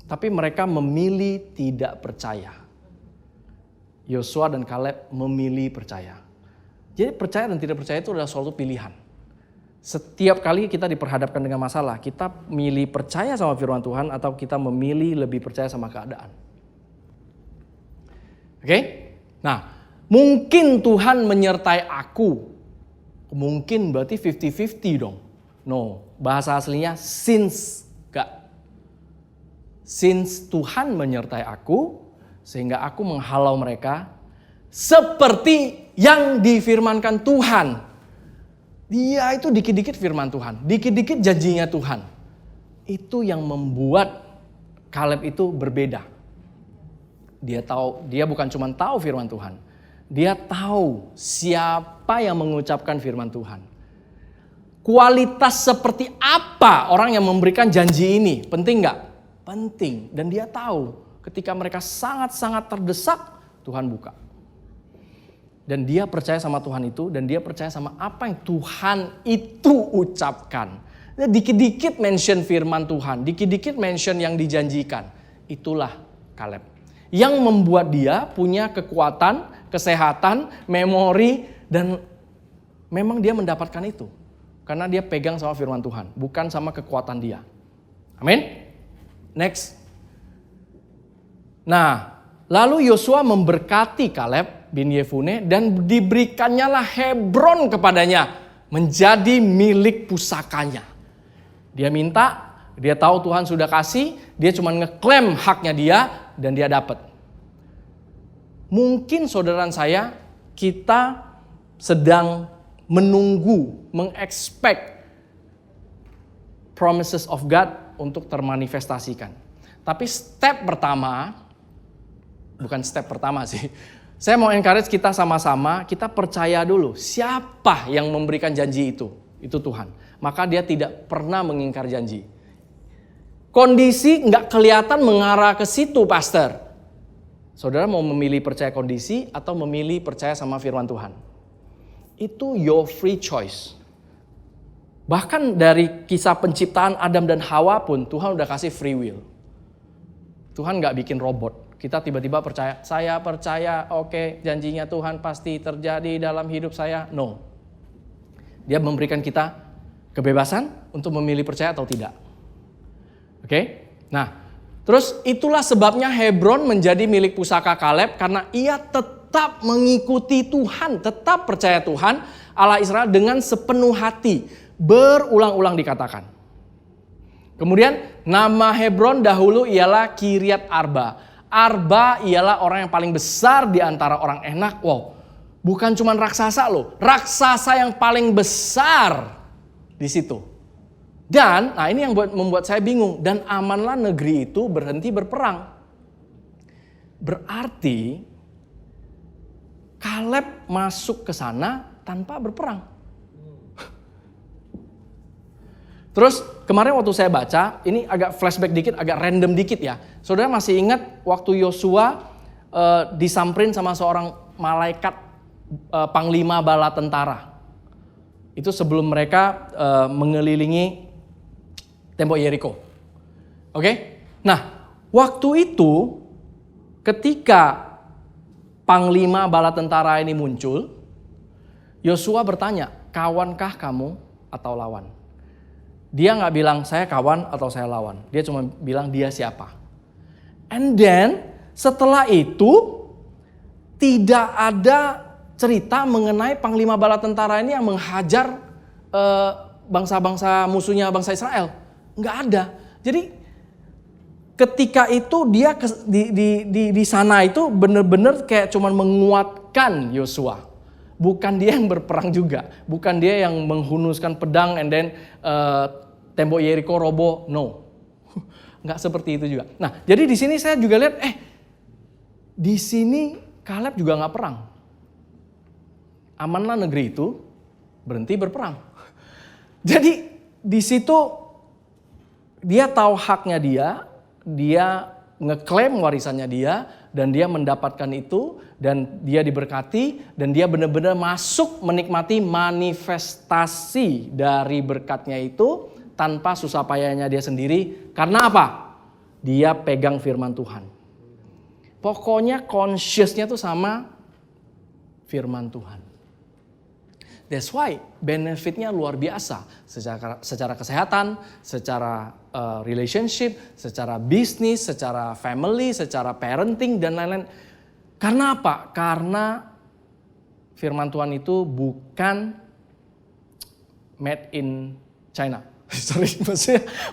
[SPEAKER 1] Tapi mereka memilih tidak percaya. Yosua dan Kaleb memilih percaya. Jadi percaya dan tidak percaya itu adalah suatu pilihan. Setiap kali kita diperhadapkan dengan masalah, kita milih percaya sama firman Tuhan atau kita memilih lebih percaya sama keadaan. Oke? Nah, mungkin Tuhan menyertai aku. Mungkin berarti 50-50 dong. No, bahasa aslinya since God. Since Tuhan menyertai aku, sehingga aku menghalau mereka seperti yang difirmankan Tuhan. Dia itu dikit-dikit firman Tuhan, dikit-dikit janjinya Tuhan. Itu yang membuat Kaleb itu berbeda. Dia bukan cuma tahu firman Tuhan. Dia tahu siapa yang mengucapkan firman Tuhan. Kualitas seperti apa orang yang memberikan janji ini, penting nggak? Penting. Dan dia tahu ketika mereka sangat-sangat terdesak, Tuhan buka. Dan dia percaya sama Tuhan itu, dan dia percaya sama apa yang Tuhan itu ucapkan. Dikit-dikit mention firman Tuhan, dikit-dikit mention yang dijanjikan. Itulah Kaleb. Yang membuat dia punya kekuatan, kesehatan, memori, dan memang dia mendapatkan itu. Karena dia pegang sama firman Tuhan, bukan sama kekuatan dia. Amin. Next. Nah, lalu Yosua memberkati Kaleb bin Yefune dan diberikannya lah Hebron kepadanya menjadi milik pusakanya. Dia minta, dia tahu Tuhan sudah kasih, dia cuma ngeklaim haknya dia dan dia dapat. Mungkin saudara saya, kita sedang menunggu, mengexpect promises of God untuk termanifestasikan. Tapi step pertama, bukan step pertama sih. Saya mau encourage kita sama-sama, kita percaya dulu siapa yang memberikan janji itu Tuhan. Maka dia tidak pernah mengingkar janji. Kondisi nggak kelihatan mengarah ke situ, pastor. Saudara mau memilih percaya kondisi atau memilih percaya sama firman Tuhan? Itu your free choice. Bahkan dari kisah penciptaan Adam dan Hawa pun Tuhan udah kasih free will. Tuhan nggak bikin robot. Kita tiba-tiba percaya, saya percaya, oke, janjinya Tuhan pasti terjadi dalam hidup saya. No. Dia memberikan kita kebebasan untuk memilih percaya atau tidak. Oke? Nah, terus itulah sebabnya Hebron menjadi milik pusaka Kaleb karena ia tetap mengikuti Tuhan, tetap percaya Tuhan, Allah Israel dengan sepenuh hati. Berulang-ulang dikatakan. Kemudian nama Hebron dahulu ialah Kiryat Arba. Arba ialah orang yang paling besar di antara orang Enak. Wow, bukan cuma raksasa loh. Raksasa yang paling besar di situ. Dan, nah ini yang membuat saya bingung. Dan amanlah negeri itu berhenti berperang. Berarti Kaleb masuk ke sana tanpa berperang. Terus kemarin waktu saya baca, ini agak flashback dikit, agak random dikit ya. Saudara masih ingat waktu Yosua disamperin sama seorang malaikat panglima bala tentara. Itu sebelum mereka mengelilingi tembok Yeriko. Oke? Nah, waktu itu ketika panglima bala tentara ini muncul, Yosua bertanya, kawankah kamu atau lawan. Dia nggak bilang saya kawan atau saya lawan. Dia cuma bilang dia siapa. And then setelah itu tidak ada cerita mengenai panglima bala tentara ini yang menghajar bangsa-bangsa musuhnya bangsa Israel. Nggak ada. Jadi ketika itu dia di sana itu benar-benar kayak cuman menguatkan Yosua. Bukan dia yang berperang juga. Bukan dia yang menghunuskan pedang and then tembok Yeriko roboh. No. Nggak seperti itu juga. Nah, jadi di sini saya juga lihat di sini Kaleb juga nggak perang. Amanlah negeri itu, berhenti berperang. Jadi di situ dia tahu haknya dia ngeklaim warisannya dia, dan dia mendapatkan itu, dan dia diberkati, dan dia benar-benar masuk menikmati manifestasi dari berkatnya itu tanpa susah payahnya dia sendiri. Karena apa? Dia pegang firman Tuhan. Pokoknya consciousnya tuh sama firman Tuhan. That's why benefitnya luar biasa secara kesehatan, secara relationship, secara bisnis, secara family, secara parenting dan lain-lain. Karena apa? Karena firman Tuhan itu bukan made in China. Sorry,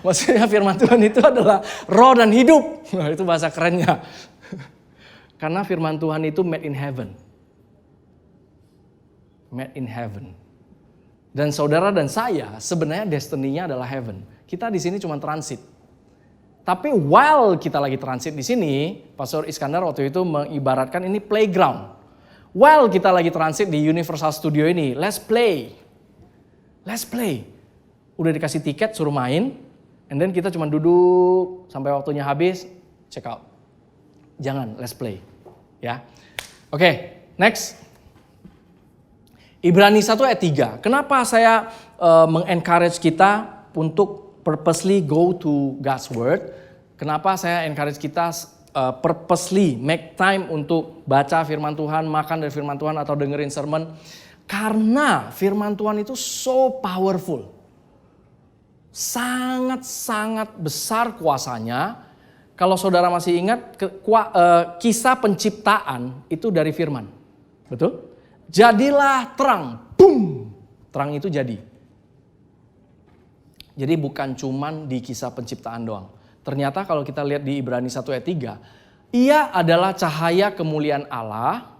[SPEAKER 1] maksudnya firman Tuhan itu adalah roh dan hidup. Nah, itu bahasa kerennya. Karena firman Tuhan itu made in heaven. Made in heaven. Dan saudara dan saya sebenarnya destiny-nya adalah heaven. Kita di sini cuma transit. Tapi while kita lagi transit di sini, Pastor Iskandar waktu itu mengibaratkan ini playground. While kita lagi transit di Universal Studio ini, let's play. Let's play. Udah dikasih tiket suruh main, and then kita cuma duduk sampai waktunya habis, check out. Jangan, let's play. Ya. Oke, next. Ibrani 1 ayat 3. Kenapa saya mengencourage kita untuk purposely go to God's word? Kenapa saya encourage kita purposely make time untuk baca firman Tuhan, makan dari firman Tuhan atau dengerin sermon? Karena firman Tuhan itu so powerful. Sangat-sangat besar kuasanya. Kalau saudara masih ingat kisah penciptaan itu dari firman. Betul? Jadilah terang, boom, terang itu jadi. Jadi bukan cuman di kisah penciptaan doang. Ternyata kalau kita lihat di Ibrani 1 ayat 3, ia adalah cahaya kemuliaan Allah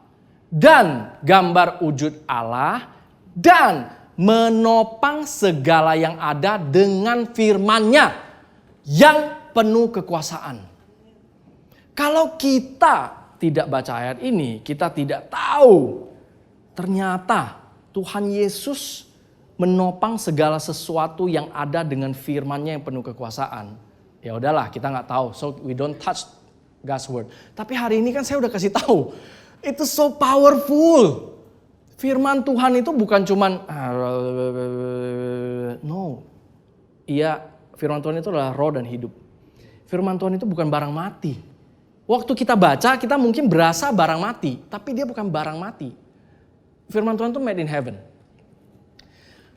[SPEAKER 1] dan gambar wujud Allah dan menopang segala yang ada dengan firman-Nya yang penuh kekuasaan. Kalau kita tidak baca ayat ini, kita tidak tahu ternyata Tuhan Yesus menopang segala sesuatu yang ada dengan firman-Nya yang penuh kekuasaan. Ya udahlah, kita nggak tahu, so we don't touch God's word. Tapi hari ini kan saya udah kasih tahu, itu so powerful. Firman Tuhan itu bukan cuman no. Iya, firman Tuhan itu adalah roh dan hidup. Firman Tuhan itu bukan barang mati. Waktu kita baca, kita mungkin berasa barang mati, tapi dia bukan barang mati. Firman Tuhan itu made in heaven.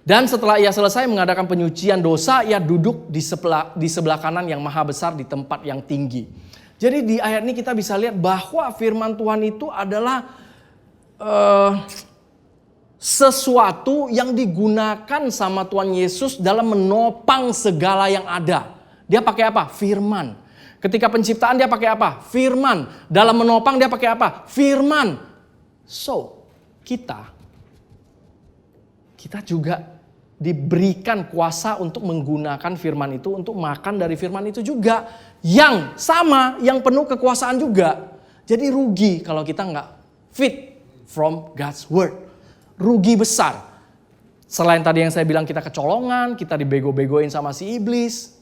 [SPEAKER 1] Dan setelah ia selesai mengadakan penyucian dosa, ia duduk di sebelah kanan yang maha besar di tempat yang tinggi. Jadi di ayat ini kita bisa lihat bahwa firman Tuhan itu adalah sesuatu yang digunakan sama Tuhan Yesus dalam menopang segala yang ada. Dia pakai apa? Firman. Ketika penciptaan dia pakai apa? Firman. Dalam menopang dia pakai apa? Firman. So, kita juga diberikan kuasa untuk menggunakan firman itu, untuk makan dari firman itu juga. Yang sama, yang penuh kekuasaan juga. Jadi rugi kalau kita nggak fit from God's word. Rugi besar. Selain tadi yang saya bilang kita kecolongan, kita dibego-begoin sama si iblis.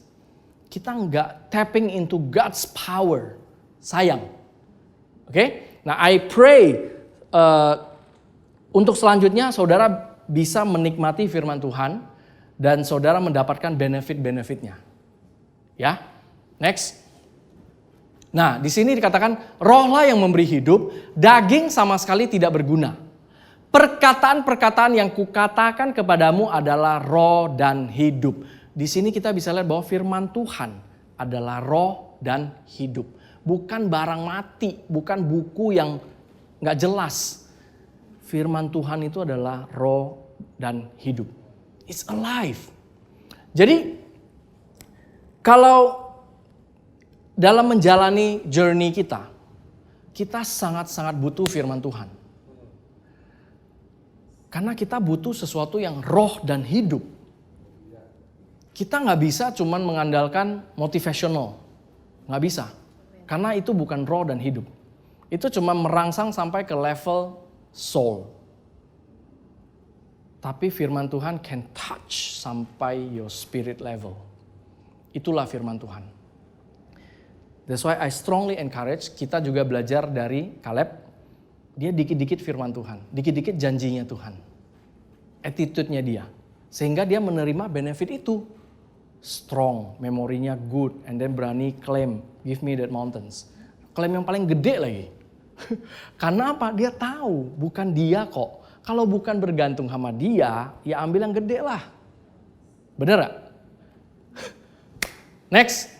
[SPEAKER 1] Kita nggak tapping into God's power. Sayang. Oke? Nah, I pray untuk selanjutnya saudara bisa menikmati firman Tuhan dan saudara mendapatkan benefit-benefitnya. Ya, next. Nah, di sini dikatakan rohlah yang memberi hidup, daging sama sekali tidak berguna. Perkataan-perkataan yang kukatakan kepadamu adalah roh dan hidup. Di sini kita bisa lihat bahwa firman Tuhan adalah roh dan hidup. Bukan barang mati, bukan buku yang gak jelas. Firman Tuhan itu adalah roh dan hidup. It's alive. Jadi kalau dalam menjalani journey kita sangat-sangat butuh firman Tuhan. Karena kita butuh sesuatu yang roh dan hidup. Kita gak bisa cuman mengandalkan motivational. Gak bisa. Karena itu bukan roh dan hidup. Itu cuma merangsang sampai ke level soul. Tapi firman Tuhan can touch sampai your spirit level. Itulah firman Tuhan. That's why I strongly encourage kita juga belajar dari Caleb. Dia dikit-dikit firman Tuhan, dikit-dikit janjinya Tuhan. Attitude-nya dia. Sehingga dia menerima benefit itu. Strong, memorinya good, and then berani claim, give me that mountains. Klaim yang paling gede lagi. Karena apa? Dia tahu, bukan dia kok. Kalau bukan bergantung sama dia, ya ambil yang gede lah. Bener gak? Next.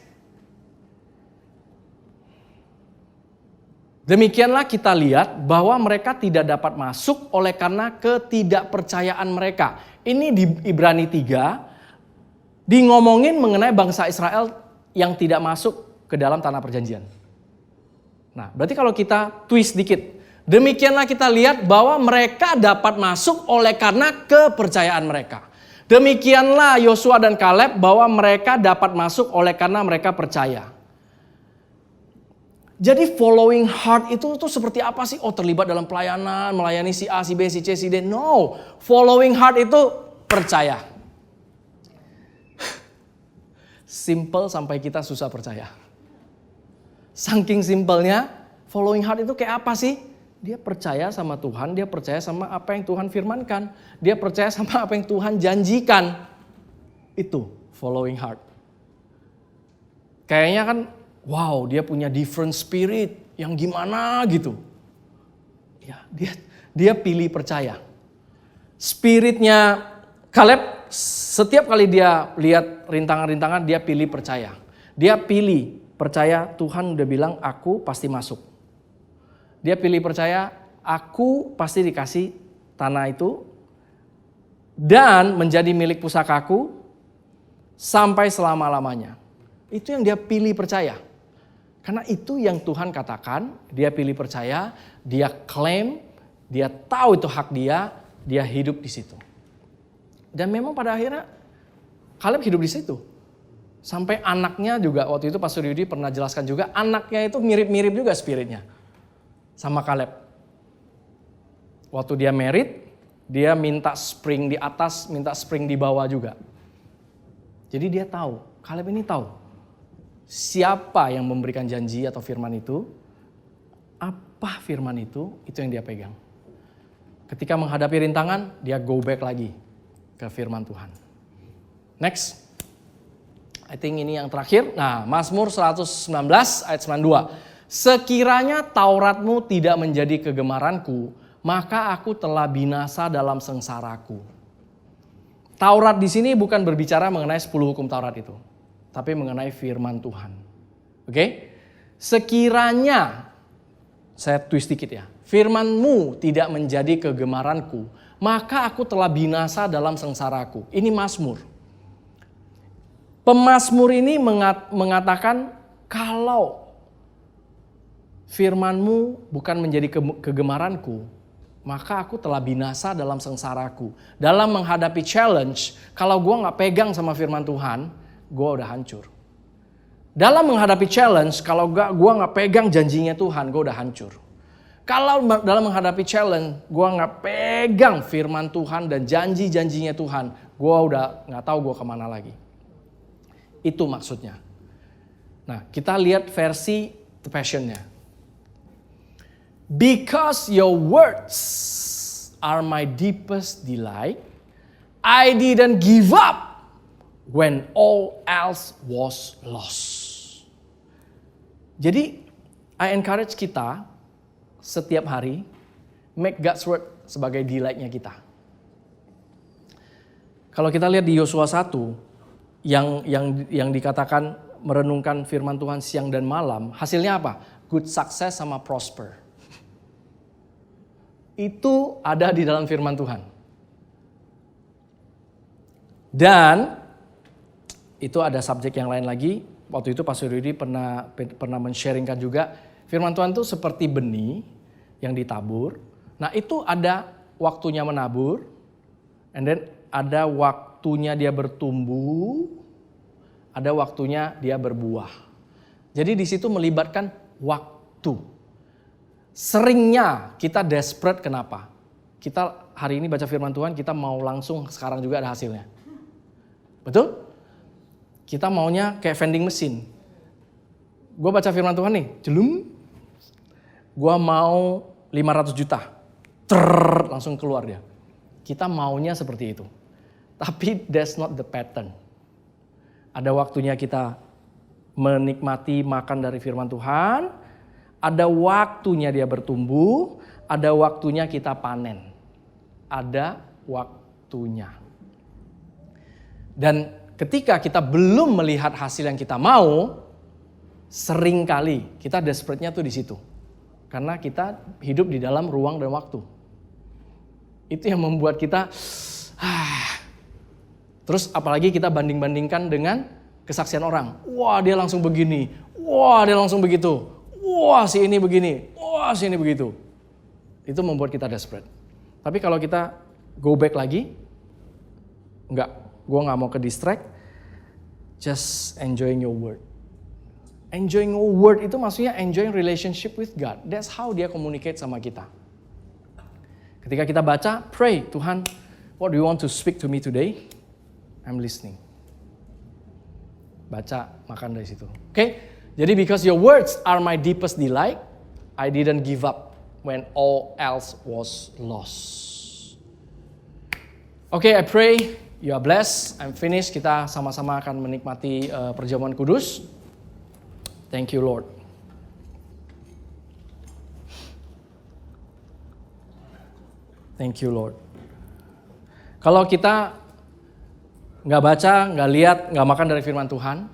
[SPEAKER 1] Demikianlah kita lihat bahwa mereka tidak dapat masuk oleh karena ketidakpercayaan mereka. Ini di Ibrani 3 ngomongin mengenai bangsa Israel yang tidak masuk ke dalam tanah perjanjian. Nah, berarti kalau kita twist dikit. Demikianlah kita lihat bahwa mereka dapat masuk oleh karena kepercayaan mereka. Demikianlah Yosua dan Kaleb bahwa mereka dapat masuk oleh karena mereka percaya. Jadi following heart itu tuh seperti apa sih? Oh, terlibat dalam pelayanan, melayani si A, si B, si C, si D. No, following heart itu percaya. Simple sampai kita susah percaya. Saking simpelnya, following heart itu kayak apa sih? Dia percaya sama Tuhan, dia percaya sama apa yang Tuhan firmankan. Dia percaya sama apa yang Tuhan janjikan. Itu following heart. Kayaknya kan, wow, dia punya different spirit yang gimana gitu. Ya, dia pilih percaya. Spiritnya Caleb, setiap kali dia lihat rintangan-rintangan, dia pilih percaya. Dia pilih percaya, Tuhan udah bilang aku pasti masuk. Dia pilih percaya, aku pasti dikasih tanah itu dan menjadi milik pusakaku sampai selama-lamanya. Itu yang dia pilih percaya. Karena itu yang Tuhan katakan, dia pilih percaya, dia klaim, dia tahu itu hak dia hidup di situ. Dan memang pada akhirnya Caleb hidup di situ. Sampai anaknya juga, waktu itu Pastor Yudi pernah jelaskan juga, anaknya itu mirip-mirip juga spiritnya sama Caleb. Waktu dia married, dia minta spring di atas, minta spring di bawah juga. Jadi dia tahu, Caleb ini tahu siapa yang memberikan janji atau firman itu, apa firman itu yang dia pegang. Ketika menghadapi rintangan, dia go back lagi ke firman Tuhan. Next. I think ini yang terakhir. Nah, Mazmur 119 ayat 92. Sekiranya Tauratmu tidak menjadi kegemaranku, maka aku telah binasa dalam sengsaraku. Taurat di sini bukan berbicara mengenai 10 hukum Taurat itu, tapi mengenai firman Tuhan. Oke? Sekiranya, saya twist dikit ya, firman-Mu tidak menjadi kegemaranku, maka aku telah binasa dalam sengsaraku. Ini Mazmur. Pemazmur ini mengatakan kalau firman-Mu bukan menjadi kegemaranku, maka aku telah binasa dalam sengsaraku. Dalam menghadapi challenge, kalau gue gak pegang sama firman Tuhan, gue udah hancur. Dalam menghadapi challenge, kalau gue gak pegang janjinya Tuhan, gue udah hancur. Kalau dalam menghadapi challenge, gue gak pegang firman Tuhan dan janji-janjinya Tuhan, gue udah gak tahu gue kemana lagi. Itu maksudnya. Nah, kita lihat versi The Passion-nya. Because your words are my deepest delight, I didn't give up when all else was lost. Jadi, I encourage kita setiap hari make God's word sebagai delight-nya kita. Kalau kita lihat di Yosua 1 yang dikatakan merenungkan firman Tuhan siang dan malam, hasilnya apa? Good success sama prosper. Itu ada di dalam firman Tuhan. Dan itu ada subjek yang lain lagi. Waktu itu Pastor Yudi pernah men-sharingkan juga. Firman Tuhan itu seperti benih yang ditabur. Nah itu ada waktunya menabur. And then ada waktunya dia bertumbuh. Ada waktunya dia berbuah. Jadi di situ melibatkan waktu. Seringnya kita desperate kenapa? Kita hari ini baca firman Tuhan, kita mau langsung sekarang juga ada hasilnya. Betul? Kita maunya kayak vending mesin. Gue baca firman Tuhan nih, jelum. Gue mau 500 juta. Langsung keluar dia. Kita maunya seperti itu. Tapi that's not the pattern. Ada waktunya kita menikmati makan dari firman Tuhan. Ada waktunya dia bertumbuh. Ada waktunya kita panen. Ada waktunya. Dan ketika kita belum melihat hasil yang kita mau, seringkali kita desperate-nya tuh di situ. Karena kita hidup di dalam ruang dan waktu. Itu yang membuat kita terus apalagi kita banding-bandingkan dengan kesaksian orang. Wah, dia langsung begini. Wah, dia langsung begitu. Wah, si ini begini. Wah, si ini begitu. Itu membuat kita desperate. Tapi kalau kita go back lagi, enggak. Gue gak mau ke distract, just enjoying your word. Enjoying your word itu maksudnya enjoying relationship with God. That's how dia communicate sama kita. Ketika kita baca, pray, Tuhan, what do you want to speak to me today? I'm listening. Baca, makan dari situ. Okay? Jadi because your words are my deepest delight, I didn't give up when all else was lost. Okay, I pray. You are blessed, I'm finished. Kita sama-sama akan menikmati perjamuan kudus. Thank you Lord. Thank you Lord. Kalau kita gak baca, gak lihat, gak makan dari firman Tuhan,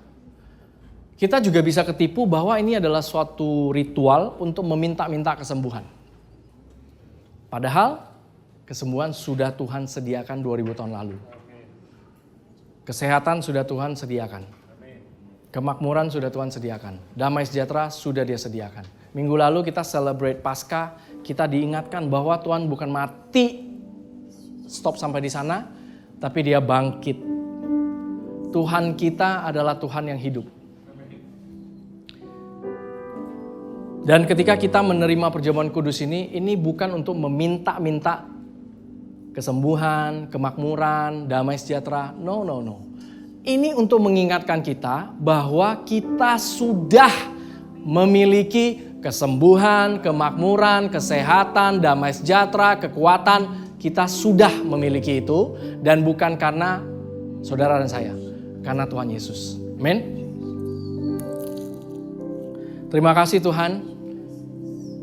[SPEAKER 1] kita juga bisa ketipu bahwa ini adalah suatu ritual untuk meminta-minta kesembuhan. Padahal kesembuhan sudah Tuhan sediakan 2000 tahun lalu. Kesehatan sudah Tuhan sediakan. Kemakmuran sudah Tuhan sediakan. Damai sejahtera sudah Dia sediakan. Minggu lalu kita celebrate Paskah, kita diingatkan bahwa Tuhan bukan mati, stop sampai di sana, tapi Dia bangkit. Tuhan kita adalah Tuhan yang hidup. Dan ketika kita menerima perjamuan kudus ini bukan untuk meminta-minta kesembuhan, kemakmuran, damai sejahtera. No. Ini untuk mengingatkan kita bahwa kita sudah memiliki kesembuhan, kemakmuran, kesehatan, damai sejahtera, kekuatan. Kita sudah memiliki itu dan bukan karena saudara dan saya, karena Tuhan Yesus. Amin. Terima kasih Tuhan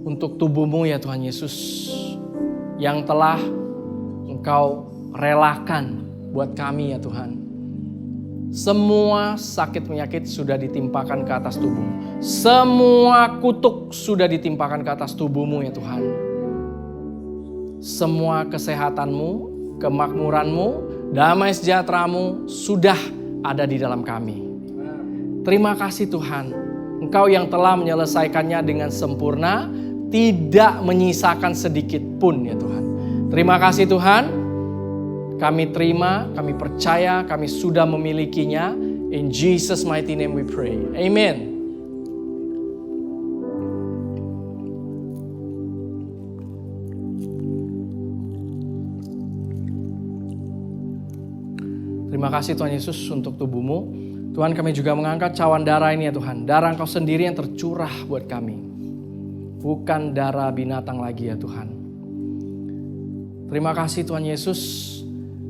[SPEAKER 1] untuk tubuh-Mu ya Tuhan Yesus yang telah Engkau relakan buat kami ya Tuhan. Semua sakit penyakit sudah ditimpakan ke atas tubuh. Semua kutuk sudah ditimpakan ke atas tubuh-Mu ya Tuhan. Semua kesehatan-Mu, kemakmuran-Mu, damai sejahtera-Mu sudah ada di dalam kami. Terima kasih Tuhan. Engkau yang telah menyelesaikannya dengan sempurna, tidak menyisakan sedikit pun ya Tuhan. Terima kasih Tuhan, kami terima, kami percaya, kami sudah memilikinya. In Jesus' mighty name we pray. Amen. Terima kasih Tuhan Yesus untuk tubuh-Mu. Tuhan, kami juga mengangkat cawan darah ini ya Tuhan. Darah Engkau sendiri yang tercurah buat kami. Bukan darah binatang lagi ya Tuhan. Terima kasih Tuhan Yesus,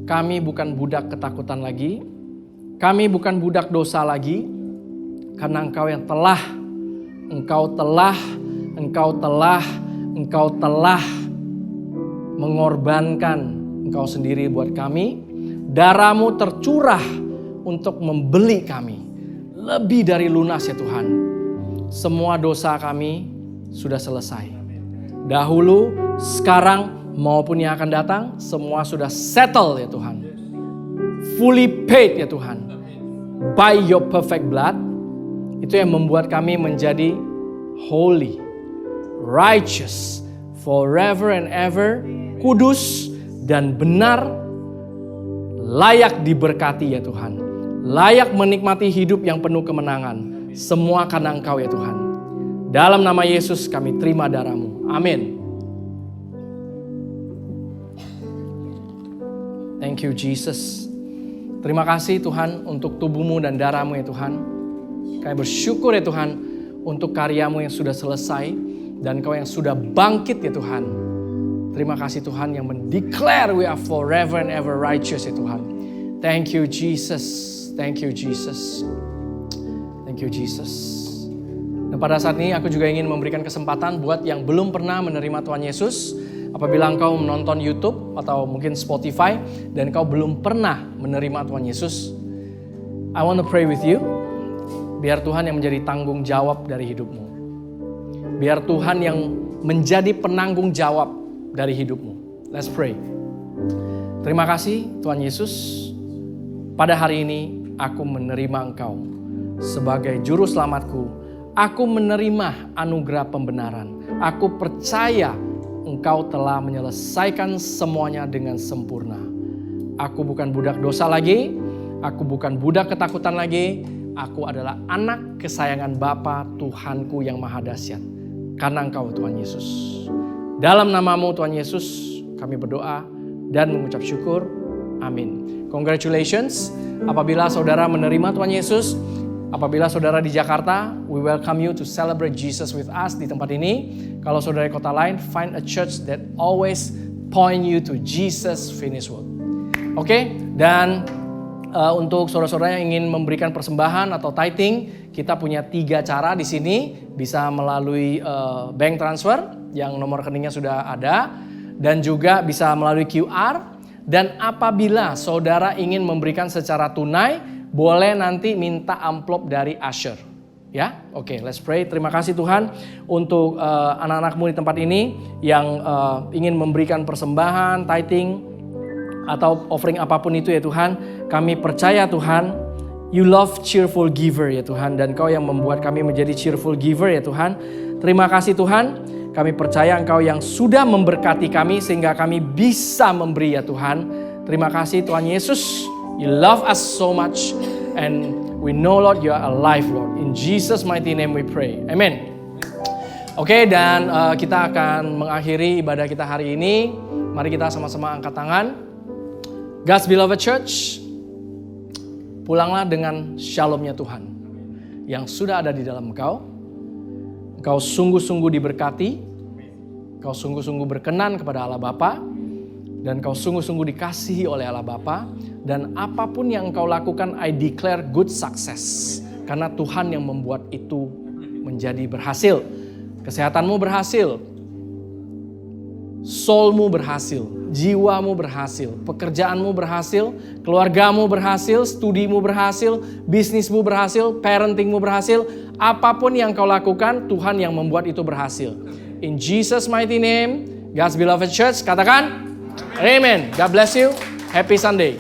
[SPEAKER 1] kami bukan budak ketakutan lagi, kami bukan budak dosa lagi, karena Engkau yang telah mengorbankan Engkau sendiri buat kami. Darah-Mu tercurah untuk membeli kami. Lebih dari lunas ya Tuhan. Semua dosa kami sudah selesai. Dahulu, sekarang, maupun yang akan datang, semua sudah settle ya Tuhan. Fully paid ya Tuhan. By your perfect blood. Itu yang membuat kami menjadi holy, righteous, forever and ever, kudus dan benar, layak diberkati ya Tuhan. Layak menikmati hidup yang penuh kemenangan. Semua karena Engkau ya Tuhan. Dalam nama Yesus kami terima darah-Mu. Amin. Thank you Jesus. Terima kasih Tuhan untuk tubuh-Mu dan darah-Mu ya Tuhan. Kami bersyukur ya Tuhan untuk karya-Mu yang sudah selesai dan Kau yang sudah bangkit ya Tuhan. Terima kasih Tuhan yang mendeclare we are forever and ever righteous ya Tuhan. Thank you Jesus. Thank you Jesus. Thank you Jesus. Dan pada saat ini aku juga ingin memberikan kesempatan buat yang belum pernah menerima Tuhan Yesus. Apabila engkau menonton YouTube atau mungkin Spotify dan engkau belum pernah menerima Tuhan Yesus, I want to pray with you. Biar Tuhan yang menjadi tanggung jawab dari hidupmu. Biar Tuhan yang menjadi penanggung jawab dari hidupmu. Let's pray. Terima kasih Tuhan Yesus. Pada hari ini aku menerima Engkau sebagai juru selamatku. Aku menerima anugerah pembenaran. Aku percaya Engkau telah menyelesaikan semuanya dengan sempurna. Aku bukan budak dosa lagi. Aku bukan budak ketakutan lagi. Aku adalah anak kesayangan Bapa Tuhanku yang maha dahsyat. Karena Engkau Tuhan Yesus. Dalam nama-Mu Tuhan Yesus kami berdoa dan mengucap syukur. Amin. Congratulations. Apabila saudara menerima Tuhan Yesus. Apabila saudara di Jakarta, we welcome you to celebrate Jesus with us di tempat ini. Kalau saudara di kota lain, find a church that always point you to Jesus finished work. Oke, dan untuk saudara-saudara yang ingin memberikan persembahan atau tithing, kita punya 3 cara di sini. Bisa melalui bank transfer yang nomor rekeningnya sudah ada, dan juga bisa melalui QR. Dan apabila saudara ingin memberikan secara tunai, boleh nanti minta amplop dari usher. Ya, oke, let's pray. Terima kasih Tuhan untuk anak-anak-Mu di tempat ini yang ingin memberikan persembahan, tithing, atau offering apapun itu ya Tuhan. Kami percaya Tuhan, You love cheerful giver ya Tuhan. Dan Kau yang membuat kami menjadi cheerful giver ya Tuhan. Terima kasih Tuhan. Kami percaya Engkau yang sudah memberkati kami sehingga kami bisa memberi ya Tuhan. Terima kasih Tuhan Yesus. You love us so much and we know Lord you are alive Lord. In Jesus mighty name we pray. Amen. Oke, dan kita akan mengakhiri ibadah kita hari ini. Mari kita sama-sama angkat tangan. God's beloved church, pulanglah dengan shalomnya Tuhan yang sudah ada di dalam engkau. Engkau sungguh-sungguh diberkati. Engkau sungguh-sungguh berkenan kepada Allah Bapa. Dan engkau sungguh-sungguh dikasihi oleh Allah Bapa. Dan apapun yang engkau lakukan, I declare good success. Karena Tuhan yang membuat itu menjadi berhasil. Kesehatanmu berhasil. Soulmu berhasil. Jiwamu berhasil. Pekerjaanmu berhasil. Keluargamu berhasil. Studimu berhasil. Bisnismu berhasil. Parentingmu berhasil. Apapun yang kau lakukan, Tuhan yang membuat itu berhasil. In Jesus mighty name, God's beloved church, katakan Amen. God bless you. Happy Sunday.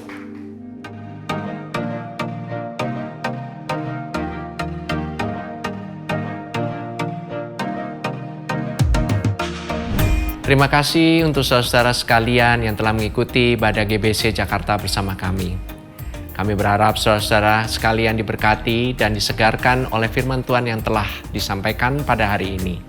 [SPEAKER 2] Terima kasih untuk saudara sekalian yang telah mengikuti ibadah GBC Jakarta bersama kami. Kami berharap saudara sekalian diberkati dan disegarkan oleh firman Tuhan yang telah disampaikan pada hari ini.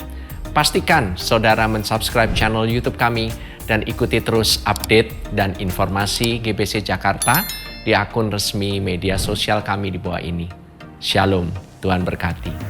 [SPEAKER 2] Pastikan saudara mensubscribe channel YouTube kami dan ikuti terus update dan informasi GBC Jakarta di akun resmi media sosial kami di bawah ini. Shalom, Tuhan berkati.